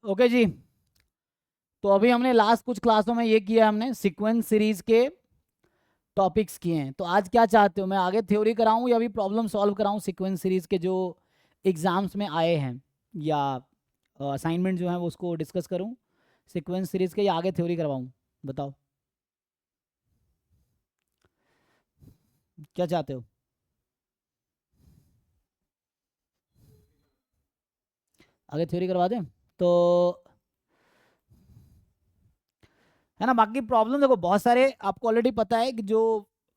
Okay जी। तो अभी हमने लास्ट कुछ क्लासों में ये किया, हमने सीक्वेंस सीरीज के टॉपिक्स किए हैं। तो आज क्या चाहते हो, मैं आगे थ्योरी कराऊं या अभी प्रॉब्लम सॉल्व कराऊं सीक्वेंस सीरीज के जो एग्जाम्स में आए हैं, या असाइनमेंट जो है वो उसको डिस्कस करूं सीक्वेंस सीरीज के, या आगे थ्योरी करवाऊं? बताओ क्या चाहते हो। आगे थ्योरी करवा दें तो, है ना। बाकी प्रॉब्लम देखो बहुत सारे आपको ऑलरेडी पता है कि जो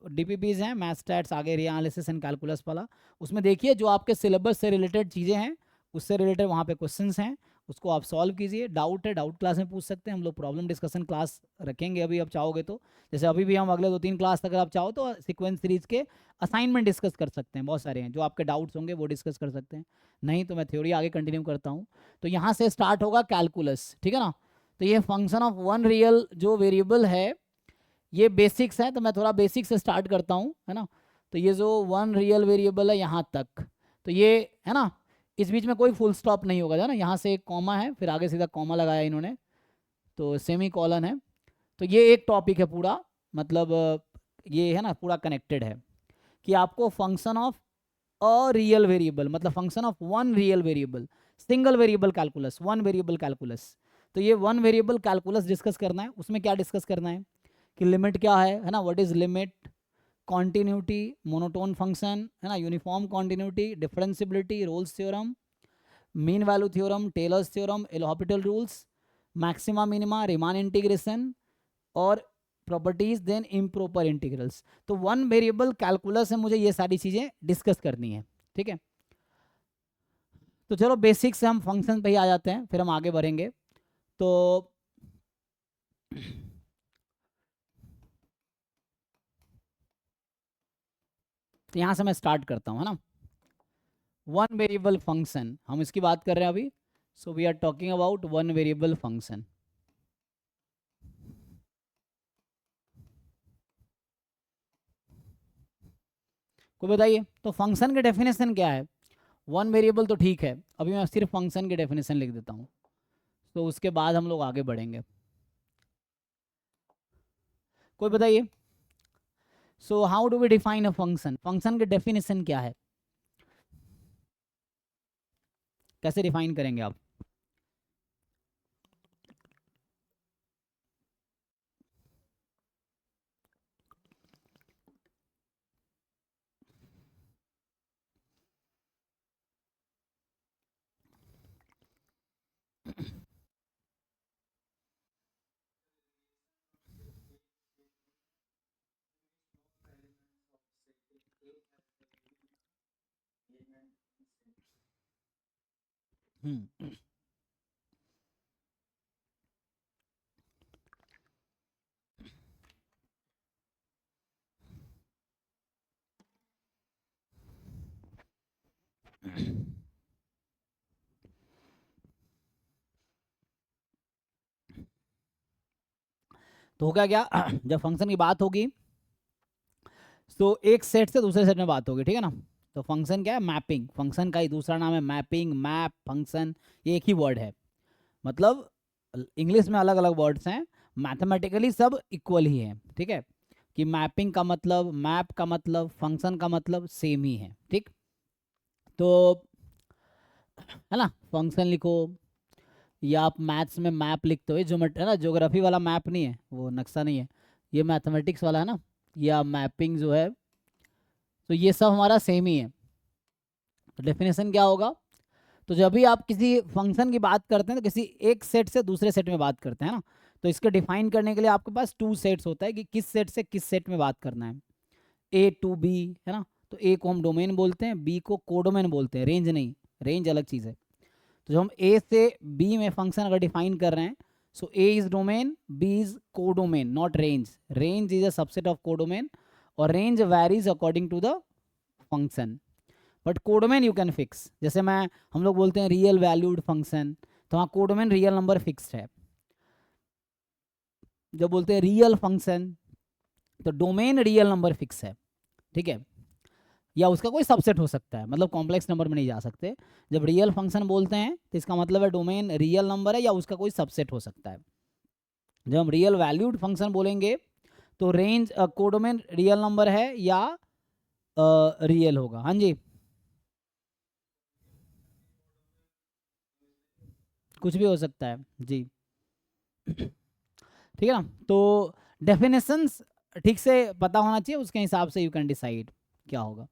डीपीपीज हैं, मैथ स्टैट्स आगे एरिया एनालिसिस एंड कैलकुलस वाला, उसमें देखिए जो आपके सिलेबस से रिलेटेड चीज़ें हैं, उससे रिलेटेड वहाँ पे क्वेश्चंस हैं, उसको आप सॉल्व कीजिए। डाउट है, डाउट क्लास में पूछ सकते हैं, हम लोग प्रॉब्लम डिस्कशन क्लास रखेंगे अभी, आप चाहोगे तो। जैसे अभी भी हम अगले 2-3 क्लास तक अगर आप चाहो तो सीक्वेंस सीरीज के असाइनमेंट डिस्कस कर सकते हैं, बहुत सारे हैं जो आपके डाउट्स होंगे वो डिस्कस कर सकते हैं। नहीं तो मैं थ्योरी आगे कंटिन्यू करता हूँ। तो यहाँ से स्टार्ट होगा कैलकुलस, ठीक है ना। तो ये फंक्शन ऑफ वन रियल जो वेरिएबल है, ये बेसिक्स है, तो मैं थोड़ा बेसिक से स्टार्ट करता हूँ, है ना। तो ये जो वन रियल वेरिएबल है यहाँ तक, तो ये, है ना, इस बीच में कोई फुल स्टॉप नहीं होगा, है ना। यहाँ से एक कॉमा है, फिर आगे सीधा कॉमा लगाया इन्होंने, तो सेमी कॉलन है। तो ये एक टॉपिक है पूरा, मतलब ये है ना पूरा कनेक्टेड है कि आपको function of a real variable, मतलब function of one real variable, single variable calculus, one variable calculus. तो ये वन वेरिएबल कैलकुलस डिस्कस करना है। उसमें क्या डिस्कस करना है कि लिमिट क्या है ना, what is limit, continuity, monotone function, है ना, uniform continuity, differentiability, Rolle's theorem, mean value theorem, Taylor's theorem, L'Hopital rules, maxima minima, Riemann integration, और प्रॉपर्टीज देन इम्प्रॉपर इंटीग्रल्स। तो वन वेरिएबल कैलकुलस है, मुझे ये सारी चीज़ें डिस्कस करनी है, ठीक है। तो चलो बेसिक से हम फंक्शन पे ही आ जाते हैं, फिर हम आगे बढ़ेंगे। तो यहाँ से मैं स्टार्ट करता हूँ, है ना। वन वेरिएबल फंक्शन हम इसकी बात कर रहे हैं अभी। So we are talking about one variable function. को बताइए तो फंक्शन की डेफिनेशन क्या है। वन वेरिएबल तो ठीक है, अभी मैं सिर्फ फंक्शन की डेफिनेशन लिख देता हूँ, तो उसके बाद हम लोग आगे बढ़ेंगे। कोई बताइए। So how do we define a function, function की डेफिनेशन क्या है, कैसे डिफाइन करेंगे आप। हम्म। तो होगा क्या जब फंक्शन की बात होगी तो एक सेट से दूसरे सेट में बात होगी, ठीक है ना। तो फंक्शन क्या है, मैपिंग, फंक्शन का ही दूसरा नाम है मैपिंग, मैप, फंक्शन, ये एक ही वर्ड है। मतलब इंग्लिश में अलग अलग वर्ड्स हैं, मैथमेटिकली सब इक्वल ही हैं, ठीक है। कि मैपिंग का मतलब, मैप का मतलब, फंक्शन का मतलब सेम ही है, ठीक। तो है ना, फंक्शन लिखो, या आप मैथ्स में मैप लिखते हो, जो है ना, ज्योग्राफी वाला मैप नहीं है, वो नक्शा नहीं है, ये मैथमेटिक्स वाला है ना, या मैपिंग जो है। तो ये सब हमारा सेम ही है। तो डेफिनेशन क्या होगा, तो जब भी आप किसी फंक्शन की बात करते हैं तो किसी एक सेट से दूसरे सेट में बात करते हैं ना, तो इसको डिफाइन करने के लिए आपके पास टू सेट्स होता है कि किस सेट से किस सेट में बात करना है। ए टू बी, है ना। तो ए को हम डोमेन बोलते हैं, बी को कोडोमेन बोलते हैं, रेंज नहीं, रेंज अलग चीज़ है। तो जब हम ए से बी में फंक्शन अगर डिफाइन कर रहे हैं, so A is domain, B is codomain, not range. Range is a subset of codomain, और range varies according to the function, but codomain you can fix. जैसे मैं, हम लोग बोलते हैं रियल वैल्यूड फंक्शन, तो वहाँ कोडोमेन रियल नंबर फिक्स्ड है। जब बोलते हैं रियल फंक्शन, तो डोमेन रियल नंबर फिक्स है, ठीक है। या उसका कोई सबसेट हो सकता है, मतलब कॉम्प्लेक्स नंबर में नहीं जा सकते। जब रियल फंक्शन बोलते हैं तो इसका मतलब है डोमेन रियल नंबर है या उसका कोई सबसेट हो सकता है। जब हम रियल वैल्यूड फंक्शन बोलेंगे तो रेंज कोडोमेन रियल नंबर है या रियल होगा। हाँ जी, कुछ भी हो सकता है जी। ठीक है ना, तो डेफिनेशंस ठीक से पता होना चाहिए, उसके हिसाब से यू कैन डिसाइड क्या होगा।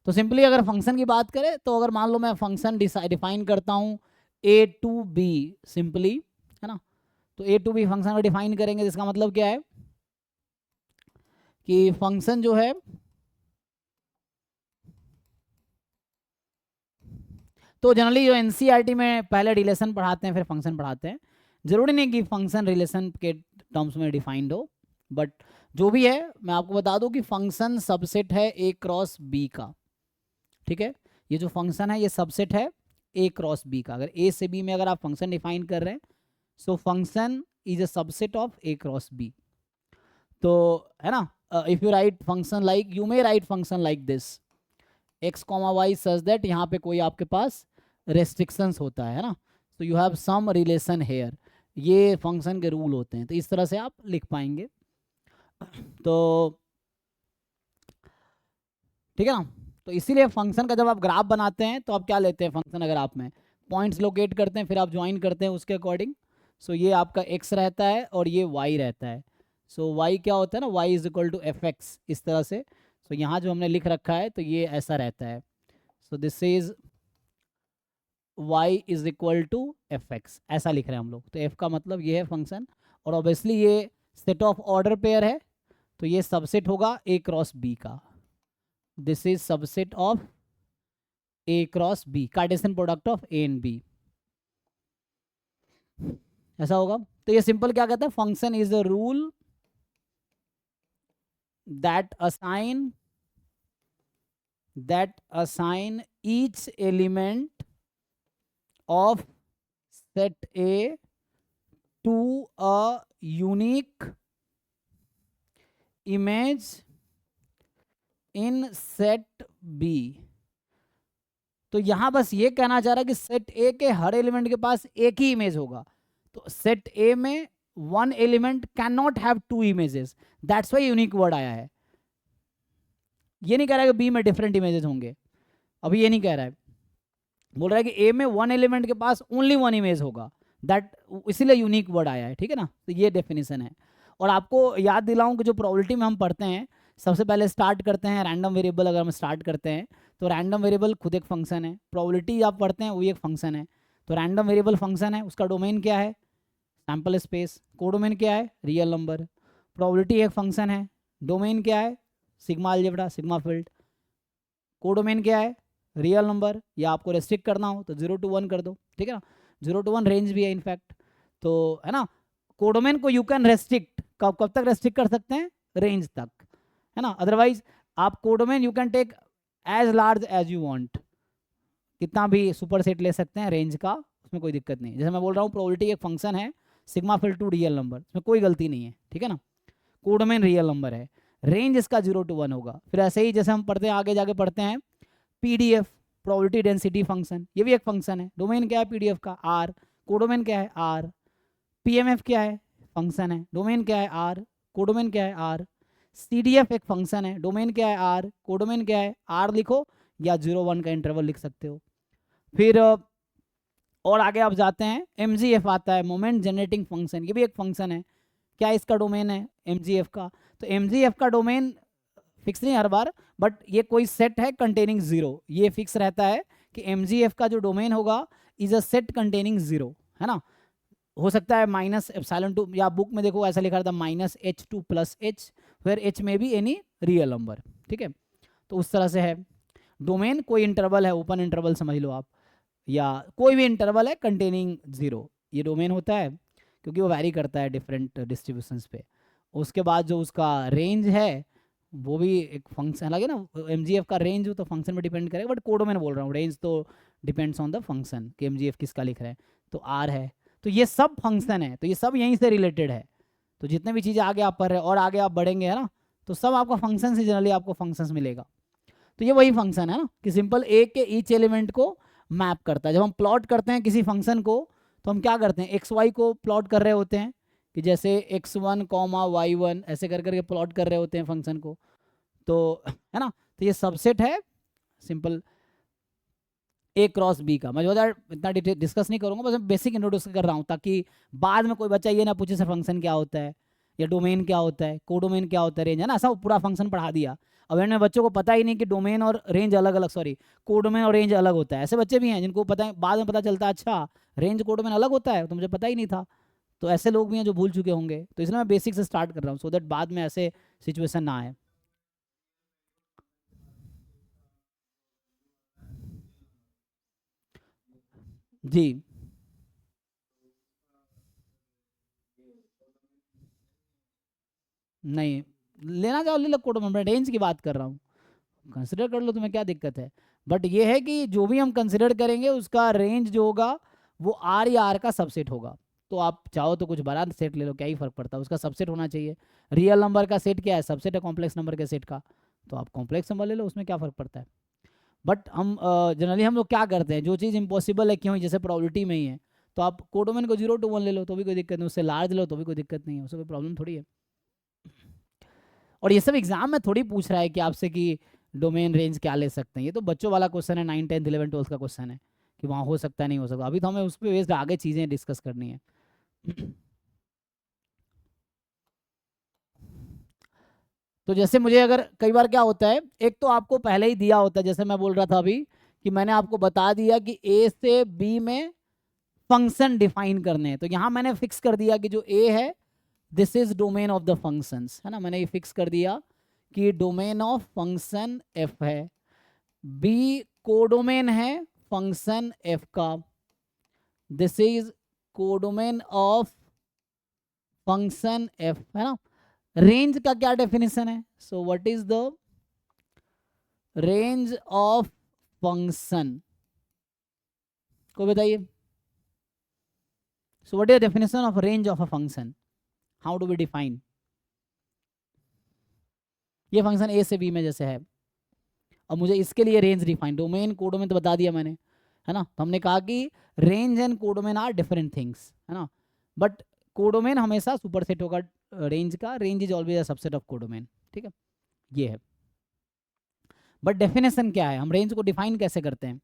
तो सिंपली अगर फंक्शन की बात करें तो अगर मान लो मैं फंक्शन डिफाइन करता हूँ ए टू बी सिंपली, है ना, तो ए टू बी फंक्शन को डिफाइन करेंगे, जिसका मतलब क्या है कि फंक्शन जो है, तो जनरली जो एनसीईआरटी में पहले रिलेशन पढ़ाते हैं फिर फंक्शन पढ़ाते हैं, जरूरी नहीं कि फंक्शन रिलेशन के टर्म्स में डिफाइंड हो, बट जो भी है मैं आपको बता दूं कि फंक्शन सबसेट है ए क्रॉस बी का। ठीक है, ये जो फंक्शन है ये सबसेट है ए क्रॉस बी का। अगर ए से बी में अगर आप फंक्शन डिफाइन कर रहे हैं, so function is a subset of A cross B. तो है ना, if you write function like, you may write function like this X comma Y such that, यहाँ पे कोई आपके पास रेस्ट्रिक्शंस होता है ना, तो you have some relation here, ये फंक्शन के रूल होते हैं, तो इस तरह से आप लिख पाएंगे। तो ठीक है ना, तो इसीलिए फंक्शन का जब आप ग्राफ बनाते हैं तो आप क्या लेते हैं, फंक्शन अगर आप में पॉइंट्स लोकेट करते हैं फिर आप ज्वाइन करते हैं उसके अकॉर्डिंग। सो ये आपका x रहता है और ये y रहता है। सो y क्या होता है ना, y is equal to F X, इस तरह से। सो यहाँ जो हमने लिख रखा है तो ये ऐसा रहता है। सो दिस इज y is equal to F X, ऐसा लिख रहे हैं हम लोग। तो f का मतलब ये है फंक्शन, और ऑब्वियसली ये सेट ऑफ ऑर्डर पेयर है, तो ये सबसेट होगा a क्रॉस b का। This is subset of a cross b, Cartesian product of a and b, ऐसा होगा। तो ये सिंपल क्या कहता है, function is a rule that assign each element of set A to a unique image in set B। तो यहां बस ये कहना चाह रहा है कि सेट ए के हर एलिमेंट के पास एक ही इमेज होगा। तो सेट ए में one element can not have two images, that's why unique word आया है। ये नहीं कह रहा है कि बी में डिफरेंट इमेजेस होंगे, अभी ये नहीं कह रहा है, बोल रहा है कि ए में वन एलिमेंट के पास ओनली वन इमेज होगा, दैट इसीलिए यूनिक वर्ड आया है। ठीक है ना, तो ये डेफिनेशन है। और आपको याद दिलाऊं कि जो प्रोबेबिलिटी में हम पढ़ते हैं, सबसे पहले स्टार्ट करते हैं रैंडम वेरिएबल। अगर हम स्टार्ट करते हैं तो रैंडम वेरिएबल खुद एक फंक्शन है, प्रोबेबिलिटी आप पढ़ते हैं वही एक फंक्शन है। तो रैंडम वेरिएबल फंक्शन है, उसका डोमेन क्या है, सैम्पल स्पेस, कोडोमेन क्या है, रियल नंबर। प्रोबेबिलिटी एक फंक्शन है, डोमेन क्या है, sigma algebra, sigma field. Codomain क्या है, रियल नंबर, या आपको रेस्ट्रिक्ट करना हो तो 0 to 1 कर दो। ठीक है ना, 0 to 1 रेंज भी है इनफैक्ट, तो है ना। कोडोमेन को यू कैन रेस्ट्रिक्ट, कब तक रेस्ट्रिक्ट कर सकते हैं, रेंज तक, है ना। अदरवाइज आप codomain you can take as large as you want, कितना भी सुपर सेट ले सकते हैं रेंज का, उसमें कोई दिक्कत नहीं। जैसे मैं बोल रहा हूँ प्रोबेबिलिटी एक फंक्शन है, sigma field to real number, इसमें कोई गलती नहीं है। ठीक है ना, कोडोमेन रियल नंबर है, रेंज इसका 0 to 1 होगा। फिर ऐसे ही जैसे हम पढ़ते हैं आगे जाके पढ़ते हैं पीडीएफ, प्रोबेबिलिटी डेंसिटी फंक्शन, ये भी एक फंक्शन है। डोमेन क्या है पीडीएफ का, आर। कोडोमेन क्या है, आर। पीएमएफ क्या है, फंक्शन है, डोमेन क्या है, आर। कोडोमेन क्या है, आर। सीडीएफ एक फंक्शन है, डोमेन क्या है, आर। कोडोमेन क्या है, आर लिखो या 0-1 का इंटरवल लिख सकते हो। फिर और आगे आप जाते हैं, एमजीएफ आता है, मोमेंट जनरेटिंग फंक्शन, ये भी एक फंक्शन है। क्या इसका डोमेन है, एमजीएफ का। तो एमजीएफ का डोमेन फिक्स नहीं हर बार, बट ये कोई सेट है कंटेनिंग 0, ये फिक्स रहता है कि एमजीएफ का जो डोमेन होगा इज अ सेट कंटेनिंग 0, है ना। हो सकता है -ε2, या बुक में देखो ऐसा लिखा था -h2 + h, फिर h में भी एनी रियल नंबर। ठीक है, तो उस तरह से है। डोमेन कोई इंटरवल है, ओपन इंटरवल समझ लो आप, या कोई भी इंटरवल है कंटेनिंग 0, ये डोमेन होता है, क्योंकि वो वैरी करता है डिफरेंट डिस्ट्रीब्यूशंस पे। उसके बाद जो उसका रेंज है वो भी एक फंक्शन लगे ना, एमजीएफ का रेंज हो तो फंक्शन में डिपेंड करेगा, बट कोड में बोल रहा हूँ, रेंज तो डिपेंड्स ऑन द फंक्शन कि एमजीएफ किसका लिख रहे हैं। तो आर है, तो ये सब फंक्शन है, तो ये सब यहीं से रिलेटेड है। तो जितने भी चीज़ें आगे आप पढ़ रहे हैं और आगे आप बढ़ेंगे, है ना, तो सब आपका फंक्शन से जनरली आपको फंक्शंस मिलेगा। तो ये वही फंक्शन है ना कि सिंपल ए के ईच एलिमेंट को मैप करता है। जब हम प्लॉट करते हैं किसी फंक्शन को तो हम क्या करते हैं, एक्स वाई को प्लॉट कर रहे होते हैं कि जैसे x1 कॉमा y1 ऐसे कर करके प्लॉट कर रहे होते हैं फंक्शन को, तो है ना। तो ये सबसेट है सिंपल ए क्रॉस बी का। मैं जो इतना डिस्कस नहीं करूंगा, बस मैं बेसिक इंट्रोड्यूस कर रहा हूँ ताकि बाद में कोई बच्चा ये ना पूछे सर फंक्शन क्या होता है या डोमेन क्या होता है, कोडोमेन क्या होता है, रेंज, है ना। ऐसा पूरा फंक्शन पढ़ा दिया। अब इनमें बच्चों को पता ही नहीं कि डोमेन और रेंज अलग अलग, सॉरी कोडोमेन और रेंज अलग होता है। ऐसे बच्चे भी हैं जिनको पता है, बाद में पता चलता है अच्छा रेंज कोडोमेन अलग होता है, तो मुझे पता ही नहीं था। तो ऐसे लोग भी हैं जो भूल चुके होंगे, तो इसलिए मैं बेसिक से स्टार्ट कर रहा हूँ सो दैट बाद में ऐसे सिचुएशन ना आए। जी नहीं, लेना चाहो ले लो कोडोमेन, मैं रेंज की बात कर रहा हूँ, कंसिडर कर लो, तुम्हें क्या दिक्कत है। बट ये है कि जो भी हम कंसिडर करेंगे उसका रेंज जो होगा वो आर या आर का सबसेट होगा। तो आप चाहो तो कुछ बड़ा सेट ले लो, क्या ही फर्क पड़ता है, उसका सबसेट होना चाहिए। रियल नंबर का सेट क्या है, सबसेट है कॉम्प्लेक्स नंबर के सेट का, तो आप कॉम्प्लेक्स नंबर ले लो, उसमें क्या फ़र्क पड़ता है। बट हम जनरली हम लोग क्या करते हैं, जो चीज़ इम्पॉसिबल है क्यों, जैसे प्रोबेबिलिटी में ही है, तो आप कोडोमेन को 0 to 1 ले लो तो भी कोई दिक्कत नहीं, उससे लार्ज लो तो भी कोई दिक्कत नहीं है, उससे कोई प्रॉब्लम थोड़ी है। और ये सब एग्जाम में थोड़ी पूछ रहा है कि आपसे कि डोमेन रेंज क्या ले सकते हैं, ये तो बच्चों वाला क्वेश्चन है, 9, 10, 11, 12 का क्वेश्चन है कि वहाँ हो सकता है नहीं हो सकता। अभी तो हमें उस पर बेस्ड आगे चीज़ें डिस्कस करनी है। तो जैसे मुझे अगर कई बार क्या होता है, एक तो आपको पहले ही दिया होता है, जैसे मैं बोल रहा था अभी कि मैंने आपको बता दिया कि ए से बी में फंक्शन डिफाइन करने हैं, तो यहाँ मैंने फिक्स कर दिया कि जो ए है this is domain of the functions, है ना। मैंने ये फिक्स कर दिया कि डोमेन ऑफ फंक्शन एफ है, बी कोडोमेन है फंक्शन एफ का, this is codomain of function F, है ना। रेंज का क्या डेफिनेशन है, so what is the range of function, को बताइए। So what is the definition of range of a function, how do we define. ये function A से B में जैसे है, अब मुझे इसके लिए रेंज डिफाइन, डोमेन कोडोमेन तो बता दिया मैंने, है ना। तो हमने कहा कि range and codomain are different things, है ना। बट कोडोमेन हमेशा सुपरसेट होगा रेंज का, range is always a subset of codomain, ठीक है, ये है। बट डेफिनेशन क्या है, हम रेंज को डिफाइन कैसे करते हैं।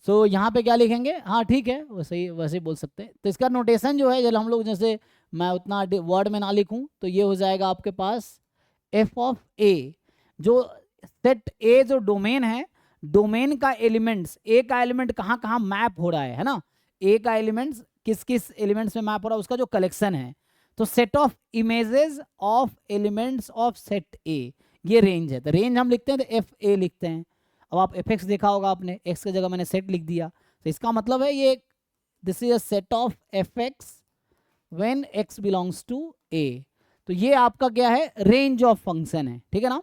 सो यहाँ पे क्या लिखेंगे, हाँ ठीक है, वैसे ही वैसे ही बोल सकते हैं। तो इसका नोटेशन जो है, जब हम लोग जैसे मैं उतना वर्ड में ना लिखूं तो ये हो जाएगा आपके पास एफ ऑफ ए, जो सेट ए जो डोमेन है, डोमेन का एलिमेंट्स, ए का एलिमेंट कहाँ कहाँ मैप हो रहा है ना, ए का एलिमेंट्स किस किस एलिमेंट्स में मैप हो रहा है उसका जो कलेक्शन है, तो set of images of elements of set ए, ये रेंज है। तो रेंज हम लिखते हैं तो एफ ए लिखते हैं। अब आप एफ एक्स देखा होगा आपने, एक्स की जगह मैंने सेट लिख दिया, तो इसका मतलब है ये this is a set of F X when X belongs to A. तो ये आपका क्या है, रेंज ऑफ फंक्शन है, ठीक है ना।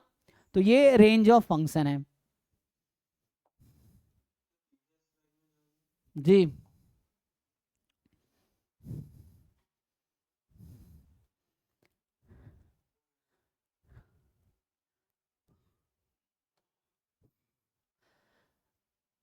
तो ये रेंज ऑफ फंक्शन है जी।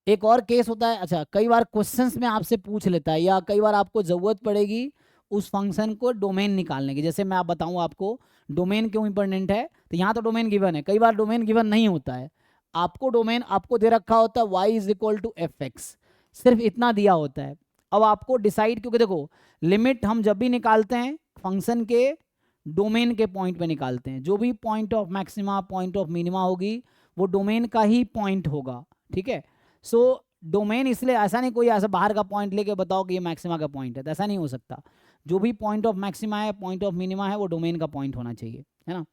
एक और केस होता है, अच्छा कई बार क्वेश्चंस में आपसे पूछ लेता है या कई बार आपको जरूरत पड़ेगी उस फंक्शन को डोमेन निकालने की। जैसे मैं आप बताऊं आपको डोमेन क्यों इंपॉर्टेंट है, तो यहाँ तो डोमेन गिवन है, कई बार डोमेन गिवन नहीं होता है, आपको डोमेन आपको दे रखा होता है y is equal to F X, सिर्फ इतना दिया होता है। अब आपको डिसाइड, क्योंकि देखो लिमिट हम जब भी निकालते हैं फंक्शन के डोमेन के पॉइंट पे निकालते हैं, जो भी point of maxima point of minima होगी वो डोमेन का ही पॉइंट होगा, ठीक है। सो डोमेन इसलिए ऐसा नहीं कोई ऐसा बाहर का पॉइंट लेके बताओ कि ये मैक्सिमा का पॉइंट है, तो ऐसा नहीं हो सकता। जो भी पॉइंट ऑफ मैक्सिमा है पॉइंट ऑफ मिनिमा है वो डोमेन का पॉइंट होना चाहिए, है ना।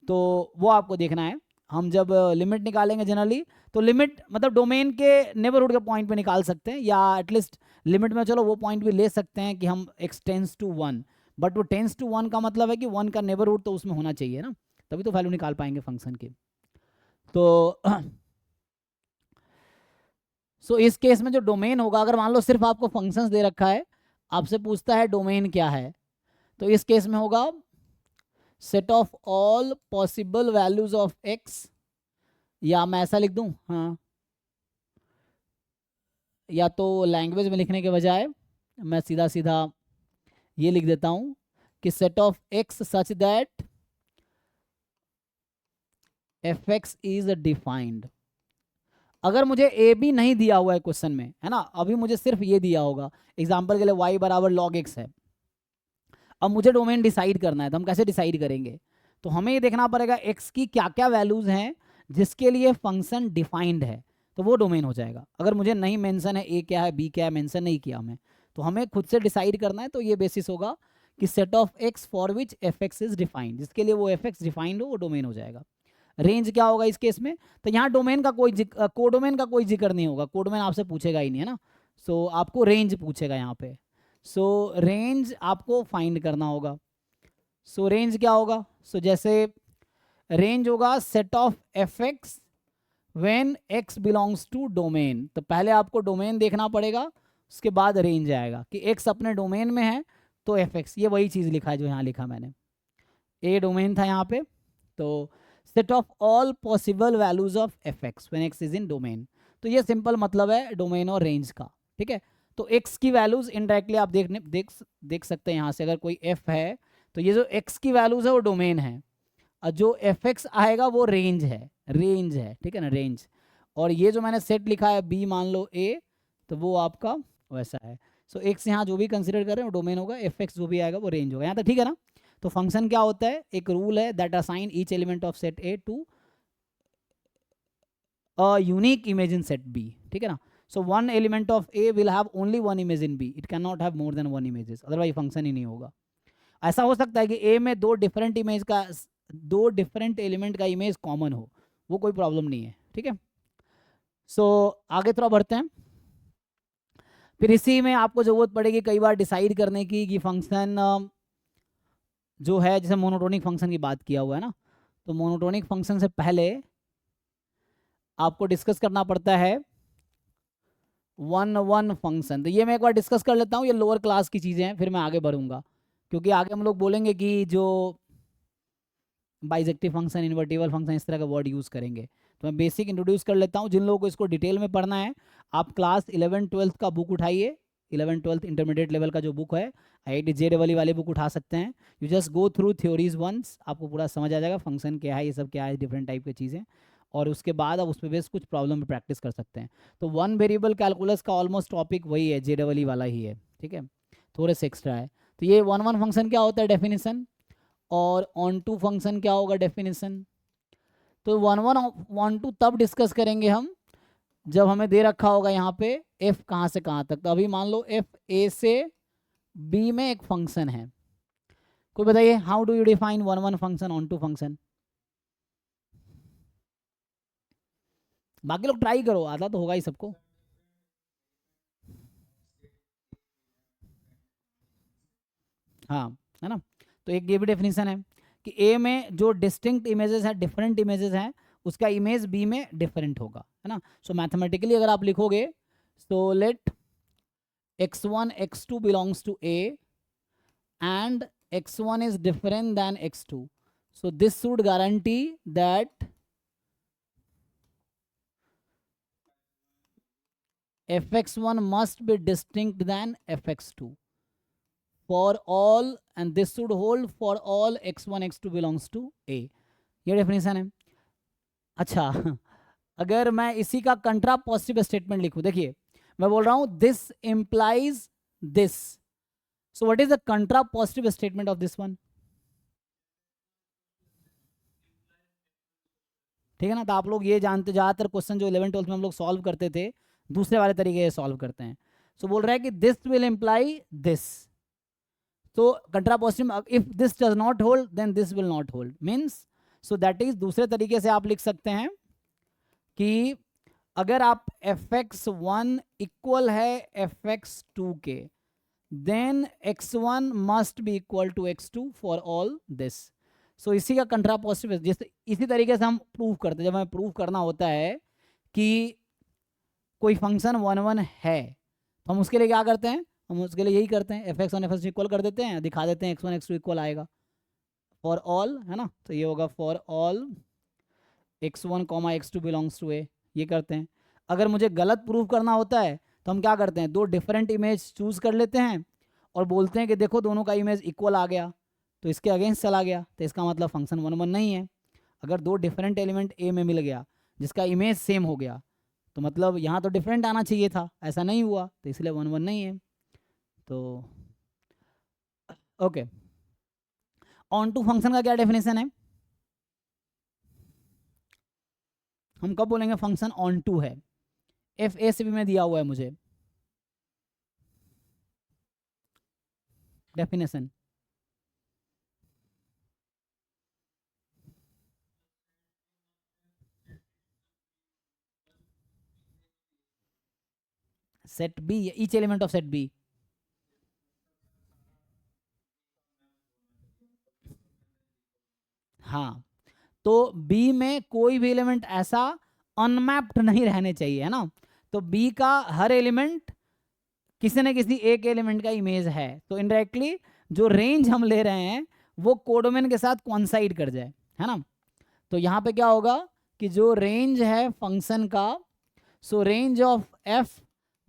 तो वो आपको देखना है। हम जब लिमिट निकालेंगे जनरली, तो लिमिट मतलब डोमेन के नेबरहुड के पॉइंट पे निकाल सकते हैं, या एटलीस्ट लिमिट में चलो वो पॉइंट भी ले सकते हैं कि हम x टेंस टू 1, बट वो टेंस टू 1 का मतलब है कि 1 का नेबरहुड तो उसमें होना चाहिए ना, तभी तो वैल्यू निकाल पाएंगे फंक्शन की। तो सो इस केस में जो डोमेन होगा, अगर मान लो सिर्फ आपको फंक्शंस दे रखा है, आपसे पूछता है डोमेन क्या है, तो इस केस में होगा set of all possible values of x, या मैं ऐसा लिख दूं, हाँ, या तो लैंग्वेज में लिखने के बजाय मैं सीधा सीधा ये लिख देता हूं कि set of x such that F X is defined. अगर मुझे ए बी नहीं दिया हुआ है क्वेश्चन में, है ना, अभी मुझे सिर्फ ये दिया होगा, एग्जाम्पल के लिए y बराबर log x है, अब मुझे डोमेन डिसाइड करना है, तो हम कैसे डिसाइड करेंगे, तो हमें ये देखना पड़ेगा x की क्या क्या वैल्यूज हैं जिसके लिए फंक्शन डिफाइंड है, तो वो डोमेन हो जाएगा। अगर मुझे नहीं मेंशन है a क्या है b क्या है, मेंशन नहीं किया हमें, तो हमें खुद से डिसाइड करना है, तो ये बेसिस होगा कि set of x for which F X is defined, जिसके लिए वो एफ एक्स डिफाइंड हो वो डोमेन हो जाएगा। रेंज क्या होगा इस केस में, तो यहाँ डोमेन का कोई कोडोमेन का कोई जिक्र नहीं होगा, कोडोमेन आपसे पूछेगा ही नहीं, है ना, सो आपको रेंज पूछेगा यहाँ पे, सो रेंज आपको फाइंड करना होगा। सो रेंज क्या होगा, सो जैसे रेंज होगा set of F X when X belongs to domain, तो पहले आपको डोमेन देखना पड़ेगा, उसके बाद रेंज आएगा कि एक्स अपने डोमेन में है तो एफ एक्स, ये वही चीज़ लिखा है जो यहाँ लिखा मैंने, ए डोमेन था यहाँ पे, तो set of all possible values of F X when x is in domain, तो ये सिंपल मतलब है डोमेन और रेंज का, ठीक है। तो एक्स की वैल्यूज इनडायरेक्टली आप देख सकते हैं यहाँ से, अगर कोई एफ है तो ये जो एक्स की वैल्यूज है वो डोमेन है, और जो एफ एक्स आएगा वो रेंज है, ठीक है ना, रेंज। और ये जो मैंने सेट लिखा है बी मान लो ए, तो वो आपका वैसा है। सो एक्स यहाँ जो भी कंसिडर कर रहे हैं वो डोमेन होगा, एफ एक्स जो भी आएगा वो रेंज होगा, यहाँ तक ठीक है ना। तो फंक्शन क्या होता है, एक रूल है that assign each element of set A to a unique image in set B, ठीक है ना। So one element of A will have only one image in B, it can not have more than one images, otherwise function ही नहीं होगा। ऐसा हो सकता है कि ए में दो डिफरेंट एलिमेंट का इमेज कॉमन हो, वो कोई प्रॉब्लम नहीं है, ठीक है। सो आगे थोड़ा बढ़ते हैं, फिर इसी में आपको जरूरत पड़ेगी कई बार डिसाइड करने की कि फंक्शन जो है, जैसे मोनोटोनिक फंक्शन की बात किया हुआ है ना, तो मोनोटोनिक फंक्शन से पहले आपको डिस्कस करना पड़ता है वन फंक्शन। तो ये मैं एक बार डिस्कस कर लेता हूँ, ये लोअर क्लास की चीज़ें हैं, फिर मैं आगे बढ़ूंगा, क्योंकि आगे हम लोग बोलेंगे कि जो बाइजेक्टिव फंक्शन, इन्वर्टिबल फंक्शन, इस तरह का वर्ड यूज़ करेंगे। तो मैं बेसिक इंट्रोड्यूस कर लेता हूँ, जिन लोगों को इसको डिटेल में पढ़ना है आप क्लास 11-12 का बुक उठाइए, 11-12 इंटरमीडिएट लेवल का जो बुक है, IIT JEE वाले बुक उठा सकते हैं। You just go through theories once, आपको पूरा समझ आ जाएगा फंक्शन क्या है, ये सब क्या है, डिफरेंट टाइप की चीज़ें, और उसके बाद आप उस पर बेस कुछ प्रॉब्लम प्रैक्टिस कर सकते हैं। तो वन वेरिएबल कैलकुलस का ऑलमोस्ट टॉपिक वही है, JEE वाला ही है, ठीक है, थोड़े से एक्स्ट्रा है। तो ये वन फंक्शन क्या होता है डेफिनेशन, और ऑन टू फंक्शन क्या होगा डेफिनेशन। तो वन टू तब डिस्कस करेंगे हम जब हमें दे रखा होगा यहाँ पे f कहाँ से कहाँ तक। तो अभी मान लो f a से b में एक फंक्शन है, कोई बताइए how do you define one function, onto function. बाकी लोग ट्राई करो, आता तो होगा ही सबको। हाँ, है ना, तो एक ये भी डेफिनेशन है कि a में जो डिस्टिंक्ट इमेजेस हैं, डिफरेंट इमेजेस हैं, उसका इमेज b में डिफरेंट होगा, है ना। सो मैथमेटिकली अगर आप लिखोगे, so let x1 x2 belongs to a and x1 is different than x2, so this should guarantee that fx1 must be distinct than fx2 for all, and this should hold for all x1 x2 belongs to a, ये definition है। अच्छा अगर मैं इसी का कंट्रापोजिटिव statement लिखूं, देखिए मैं बोल रहा हूं this implies this, so what is the contrapositive statement of this one, ठीक है ना। तो आप लोग ये जानते, ज़्यादातर क्वेश्चन जो 11-12 में हम लोग सॉल्व करते थे दूसरे वाले तरीके से सॉल्व करते हैं। सो बोल रहा है कि दिस विल इम्प्लाई दिस, तो contrapositive, if this does not hold then this will not hold, means so that is, दूसरे तरीके से आप लिख सकते हैं कि अगर आप fx1 इक्वल है fx2 के, then x1 must be equal to x2 for all this. So इसी का कंट्रापोजिटिव जैसे इसी तरीके से हम प्रूव करते हैं। जब हमें प्रूव करना होता है कि कोई फंक्शन 1 1 है तो हम उसके लिए क्या करते हैं, हम उसके लिए यही करते हैं, fx1 fx2 इक्वल कर देते हैं, दिखा देते हैं x1 x2 इक्वल आएगा फॉर ऑल, है ना। तो ये होगा for all x1 x2 belongs to A, ये करते हैं। अगर मुझे गलत प्रूव करना होता है तो हम क्या करते हैं, दो डिफरेंट इमेज चूज कर लेते हैं और बोलते हैं कि देखो दोनों का इमेज इक्वल आ गया, तो इसके अगेंस्ट चला गया, तो इसका मतलब फंक्शन 1 1 नहीं है। अगर दो डिफरेंट एलिमेंट ए में मिल गया जिसका इमेज सेम हो गया तो मतलब यहाँ तो डिफरेंट आना चाहिए था, ऐसा नहीं हुआ, तो इसलिए 1 1 नहीं है। तो ओके, ऑन टू फंक्शन का क्या डेफिनेशन है, हम कब बोलेंगे फंक्शन ऑन टू है, एफ ए से भी में दिया हुआ है मुझे definition. Set B, each element of set B, हाँ। तो बी में कोई भी एलिमेंट ऐसा अनमैप्ड नहीं रहने चाहिए, है ना। तो बी का हर एलिमेंट किसी न किसी एक एलिमेंट का इमेज है, तो इनडायरेक्टली जो रेंज हम ले रहे हैं वो कोडोमेन के साथ कोइंसाइड कर जाए, है ना। तो यहाँ पे क्या होगा कि जो रेंज है फंक्शन का, so range of F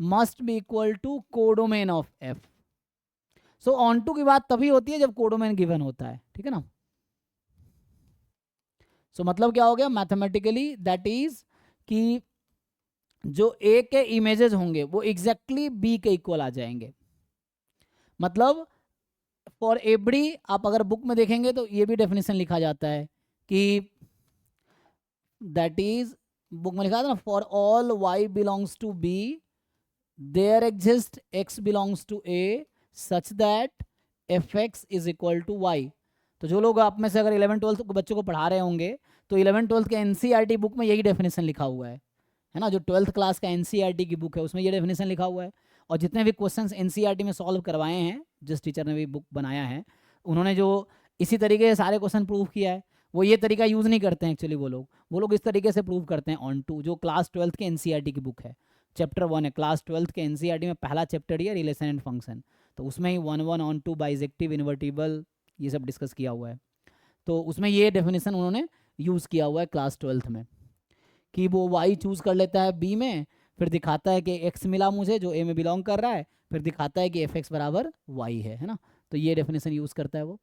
must be equal to codomain of F. So onto की बात तभी होती है जब कोडोमेन गिवन होता है, ठीक है ना। सो मतलब क्या हो गया मैथमेटिकली, दैट इज कि जो ए के इमेजेस होंगे वो एग्जैक्टली बी के इक्वल आ जाएंगे। मतलब फॉर एवरी, आप अगर बुक में देखेंगे तो ये भी डेफिनेशन लिखा जाता है कि दैट इज, बुक में लिखा था ना, for all y belongs to b there exist x belongs to a such that fx is equal to y। तो जो लोग आप में से अगर 11th-12th के बच्चों को पढ़ा रहे होंगे तो 11th-12th के एनसीईआरटी बुक में यही डेफिनेशन लिखा हुआ है ना। जो 12th क्लास का एनसीईआरटी की बुक है उसमें ये डेफिनेशन लिखा हुआ है। और जितने भी क्वेश्चंस एनसीईआरटी में सॉल्व करवाए हैं, जिस टीचर ने भी बुक बनाया है, उन्होंने जो इसी तरीके से सारे क्वेश्चन प्रूव किया है, वो ये तरीका यूज़ नहीं करते हैं एक्चुअली। वो लोग इस तरीके से प्रूव करते हैं ऑन टू, जो क्लास 12th के एनसीईआरटी की बुक है, चैप्टर 1 है क्लास 12th के एनसीईआरटी में, पहला चैप्टर ही है रिलेशन एंड फंक्शन। तो उसमें ही 1 1 ऑन टू, बाइजेक्टिव, इन्वर्टिबल, ये सब डिस्कस किया हुआ है। तो उसमें ये डेफिनेशन उन्होंने यूज़ किया हुआ है क्लास 12th में, कि वो y चूज़ कर लेता है b में, फिर दिखाता है कि x मिला मुझे जो a में बिलोंग कर रहा है, फिर दिखाता है कि fx बराबर y है ना। तो ये डेफिनेशन यूज़ करता है वो।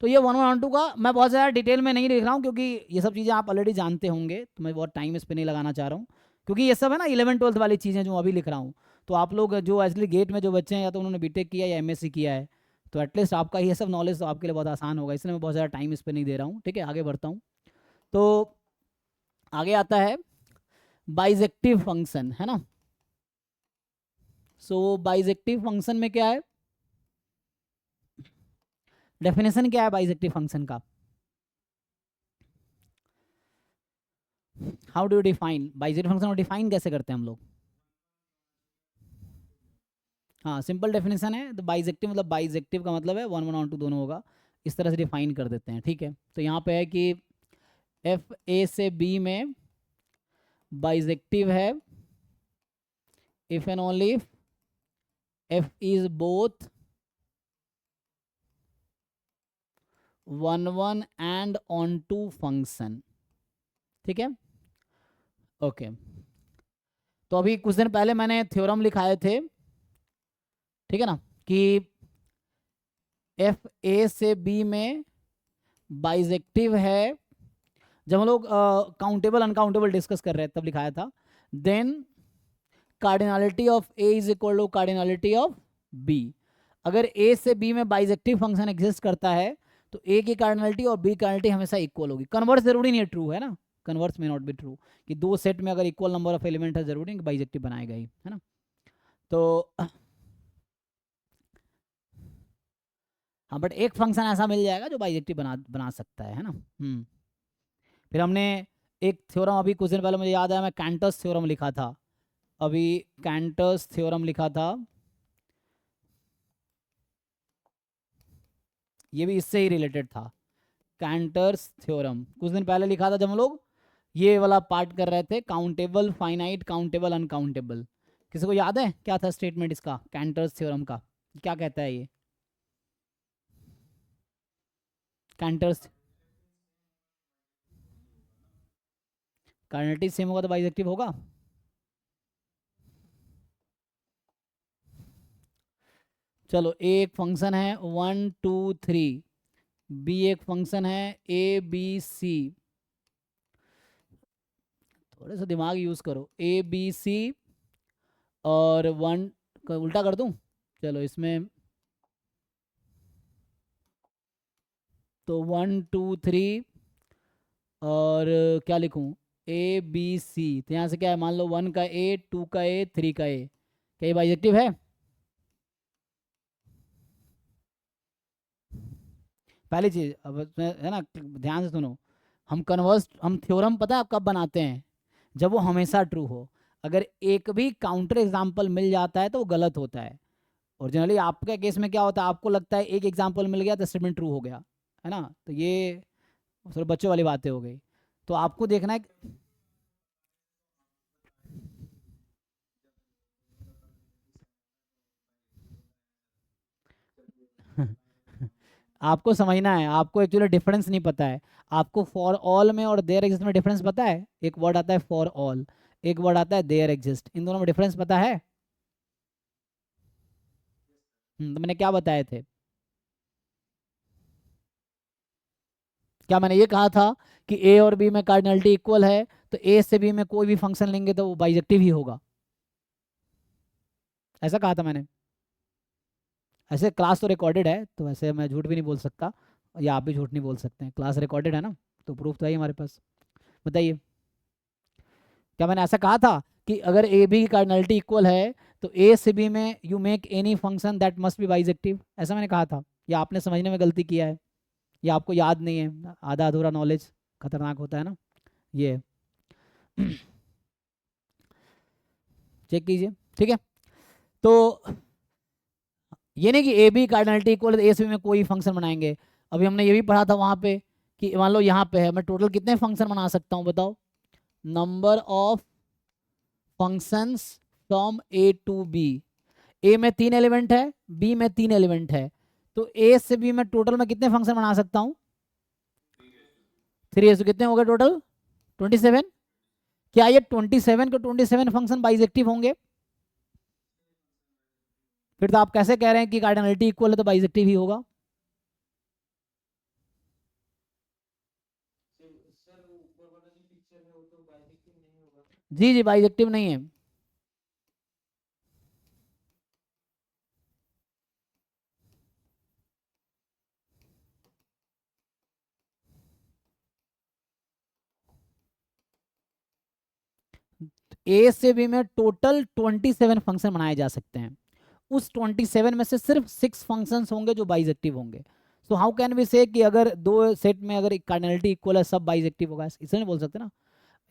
तो ये 1 1 ऑन टू का मैं बहुत ज़्यादा डिटेल में नहीं लिख रहा हूँ क्योंकि ये सब चीज़ें आप ऑलरेडी जानते होंगे, तो मैं बहुत टाइम इस पर नहीं लगाना चाह रहा हूँ क्योंकि ये सब है ना 11th-12th वाली चीज़ें जो अभी लिख रहा हूँ। तो आप लोग जो एक्चुअली गेट में जो बच्चे हैं, या तो उन्होंने बीटेक किया या एमएससी किया है, तो एटलीस्ट आपका ये सब नॉलेज तो आपके लिए बहुत आसान होगा, इसलिए मैं बहुत ज़्यादा टाइम इस पर नहीं दे रहा हूँ। ठीक है, आगे बढ़ता हूँ। तो आगे आता है बाइजेक्टिव फंक्शन, है ना। सो बाइजेक्टिव फंक्शन में क्या है, डेफिनेशन क्या है बाइजेक्टिव फंक्शन का, how do you define bijective function, को डिफाइन कैसे करते हैं हम लोग। हाँ, सिंपल डेफिनेशन है। तो बाइजेक्टिव मतलब, बाइजेक्टिव का मतलब है 1 1 ऑन टू दोनों होगा, इस तरह से डिफाइन कर देते हैं। ठीक है, तो यहाँ पे है कि एफ ए से बी में बाइजेक्टिव है if and only F is both 1 1 and onto function. ठीक है, ओके। तो अभी कुछ दिन पहले मैंने थ्योरम लिखाए थे, ठीक है ना, कि एफ ए से बी में बाइजेक्टिव है, जब हम लोग काउंटेबल अनकाउंटेबल डिस्कस कर रहे थे तब लिखाया था। Then cardinality of A is equal to cardinality of B. अगर ए से बी में बाइजेक्टिव फंक्शन एग्जिस्ट करता है तो ए की कार्डिनलिटी और बी कार्डिनलिटी हमेशा इक्वल होगी। कन्वर्स जरूरी नहीं है, ट्रू है ना, कन्वर्स में नॉट बी ट्रू, कि दो सेट में अगर इक्वल नंबर ऑफ एलिमेंट है जरूरी नहीं कि बाइजेक्टिव बनाएगा ही, है ना। तो हाँ, बट एक फंक्शन ऐसा मिल जाएगा जो बाइजेक्टिव बना सकता है ना। फिर हमने एक थ्योरम अभी कुछ दिन पहले मुझे याद आया, मैं कैंटस थ्योरम लिखा था, अभी कैंटस थ्योरम लिखा था ये भी इससे ही रिलेटेड था, कैंटर्स थ्योरम। कुछ दिन पहले लिखा था जब हम लोग ये वाला पार्ट कर रहे थे, काउंटेबल, फाइनाइट, काउंटेबल, अनकाउंटेबल। किसी को याद है क्या था स्टेटमेंट इसका, कैंटर्स थ्योरम का क्या कहता है ये? कैंटर्स, कार्डिनलिटी सेम होगा तो बाइजेक्टिव होगा। चलो ए एक फंक्शन है 1 2 3, बी एक फंक्शन है ए बी सी, थोड़ा सा दिमाग यूज करो, ए बी सी और 1 का उल्टा कर दूं, चलो इसमें तो 1 2 3 और क्या लिखूं, ए बी सी, तो यहाँ से क्या है, मान लो 1 का ए, 2 का ए, 3 का ए, क्या ये बाइजेक्टिव है? पहली चीज, अब इसमें है ना, ध्यान से सुनो, हम थ्योरम पता है आप कब बनाते हैं, जब वो हमेशा ट्रू हो। अगर एक भी काउंटर एग्जाम्पल मिल जाता है तो वो गलत होता है। और जनरली आपके केस में क्या होता है, आपको लगता है एक एग्जाम्पल मिल गया तो स्टेटमेंट ट्रू हो गया, है ना, तो ये थोड़ी बच्चों वाली बातें हो गई। तो आपको देखना है आपको समझना है, आपको एक्चुअली डिफरेंस नहीं पता है। आपको फॉर ऑल में और देयर एग्जिस्ट में डिफरेंस पता है? एक वर्ड आता है फॉर ऑल, एक वर्ड आता है देयर एग्जिस्ट, इन दोनों में डिफरेंस पता है? तो मैंने क्या बताए थे? क्या मैंने ये कहा था कि ए और बी में कार्डिनलिटी इक्वल है, तो ए से बी में कोई भी फंक्शन लेंगे तो वो बाइजेक्टिव ही होगा, ऐसा कहा था मैंने? ऐसे क्लास तो रिकॉर्डेड है, तो वैसे मैं झूठ भी नहीं बोल सकता, या आप भी झूठ नहीं बोल सकते हैं, क्लास रिकॉर्डेड है ना, तो प्रूफ तो है ही हमारे पास। बताइए, क्या मैंने ऐसा कहा था कि अगर ए बी की कार्डिनलिटी इक्वल है तो ए से बी में you make any function that must be bijective, ऐसा मैंने कहा था? या आपने समझने में गलती किया है, या आपको याद नहीं है? आधा अधूरा नॉलेज खतरनाक होता है ना, ये चेक कीजिए, ठीक है। तो ये नहीं कि ए बी कार्डिनलिटी इक्वल है तो ए से बी में कोई फंक्शन बनाएंगे। अभी हमने ये भी पढ़ा था वहाँ पे कि मान लो यहाँ पे है, मैं टोटल कितने फंक्शन बना सकता हूँ बताओ? Number of functions from A to B. A में 3 एलिमेंट है, बी में 3 एलिमेंट है, तो ए से बी में टोटल में कितने फंक्शन बना सकता हूँ? 3 कितने हो गए टोटल? 27। क्या ये 27 के 27 फंक्शन बाइजेक्टिव होंगे? फिर तो आप कैसे कह रहे हैं कि कार्डिनलिटी इक्वल है तो बाइजेक्टिव ही होगा? जी जी, बाइजेक्टिव नहीं है। ए से बी में टोटल 27 फंक्शन बनाए जा सकते हैं, उस 27 में से सिर्फ 6 फंक्शंस होंगे जो बाइजेक्टिव होंगे। सो हाउ कैन वी से कि अगर दो सेट में अगर कार्डिनलिटी इक्वल है सब बाइजेक्टिव होगा, इसे नहीं बोल सकते ना।